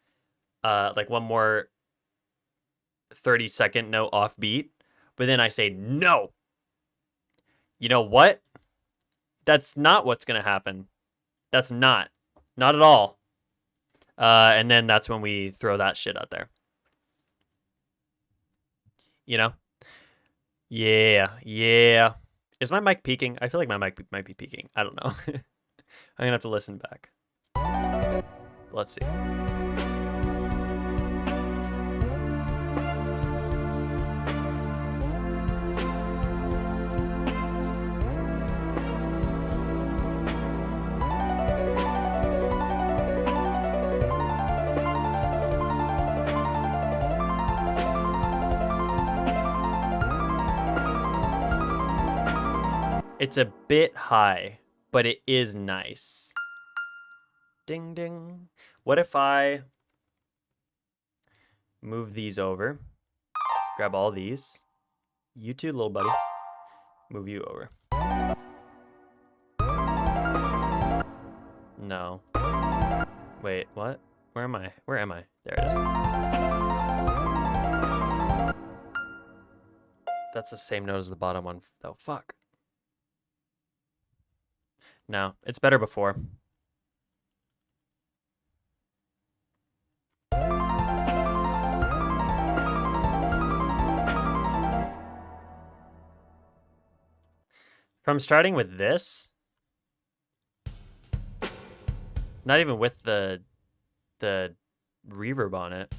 Like one more 30-second note off beat. But then I say, no. You know what? That's not what's going to happen. That's not. Not at all. And then that's when we throw that shit out there. You know? Yeah. Yeah. Is my mic peaking? I feel like my mic might be peaking. I don't know. I'm going to have to listen back. Let's see. It's a bit high, but it is nice. Ding, ding. What if I move these over? Grab all these. You too, little buddy. Move you over. No. Wait, what? Where am I? Where am I? There it is. That's the same note as the bottom one, though. Fuck. No, it's better before. From starting with this, not even with the reverb on it.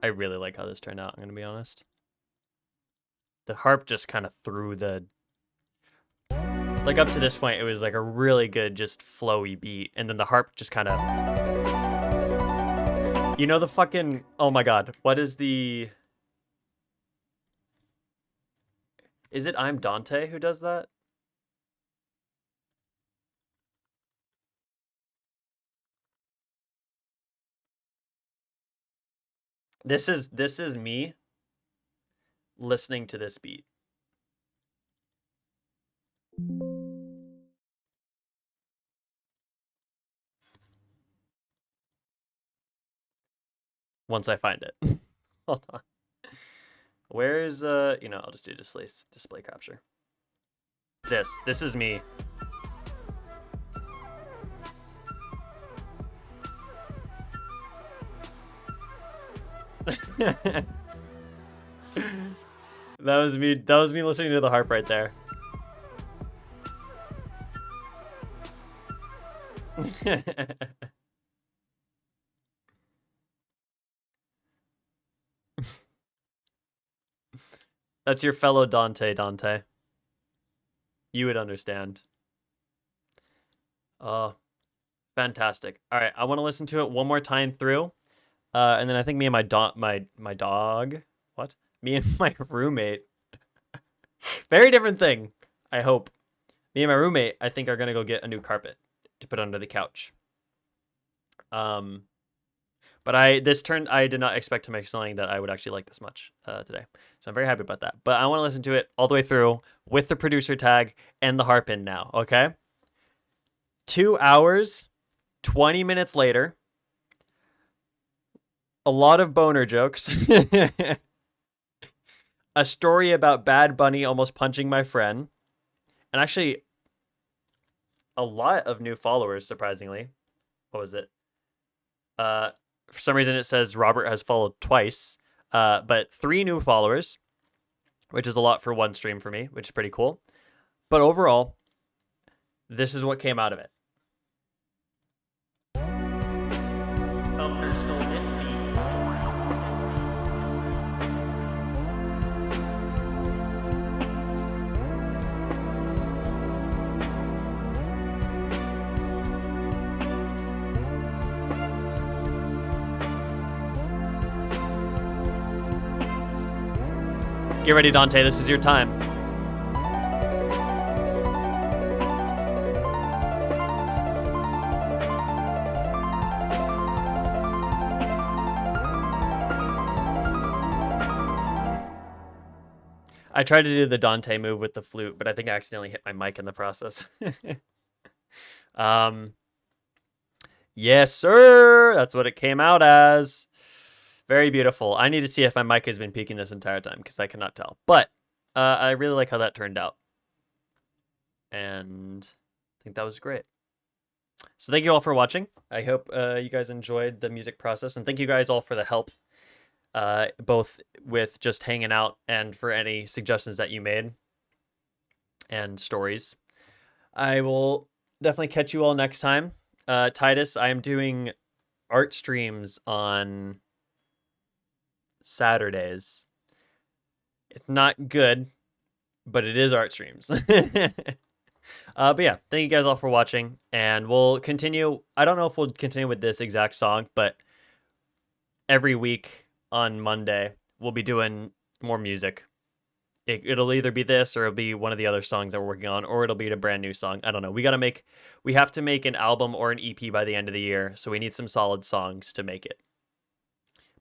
I really like how this turned out, I'm going to be honest. The harp just kind of threw the Like up to this point, it was like a really good, just flowy beat, and then the harp just kind of, you know, the fucking, oh my god, what is the? Is it I'm Dante who does that? This is me listening to this beat. Once I find it. Hold on. Where's you know, I'll just do display capture. This is me. That was me listening to the harp right there. That's your fellow Dante. You would understand. Oh, fantastic. All right, I want to listen to it one more time through. And then I think me and my dog, me and my roommate, very different thing, I hope. Me and my roommate, I think, are going to go get a new carpet to put under the couch. But I did not expect to make something that I would actually like this much today. So I'm very happy about that. But I want to listen to it all the way through with the producer tag and the harp in now, okay? 2 hours, 20 minutes later. A lot of boner jokes. A story about Bad Bunny almost punching my friend. And actually, a lot of new followers, surprisingly. What was it? For some reason, it says Robert has followed twice. But 3 new followers, which is a lot for one stream for me, which is pretty cool. But overall, this is what came out of it. Thumper stole this beat. Get ready, Dante. This is your time. I tried to do the Dante move with the flute, but I think I accidentally hit my mic in the process. Yes, sir. That's what it came out as. Very beautiful. I need to see if my mic has been peaking this entire time because I cannot tell. But I really like how that turned out. And I think that was great. So thank you all for watching. I hope you guys enjoyed the music process. And thank you guys all for the help, both with just hanging out and for any suggestions that you made and stories. I will definitely catch you all next time. Titus, I am doing art streams on Saturdays. It's not good, but it is art streams. But yeah, thank you guys all for watching, and we'll continue. I don't know if we'll continue with this exact song, but every week on Monday, we'll be doing more music. It'll either be this or it'll be one of the other songs that we're working on, or it'll be a brand new song. I don't know. We have to make an album or an EP by the end of the year, so we need some solid songs to make it.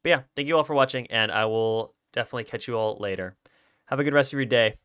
But yeah, thank you all for watching, and I will definitely catch you all later. Have a good rest of your day.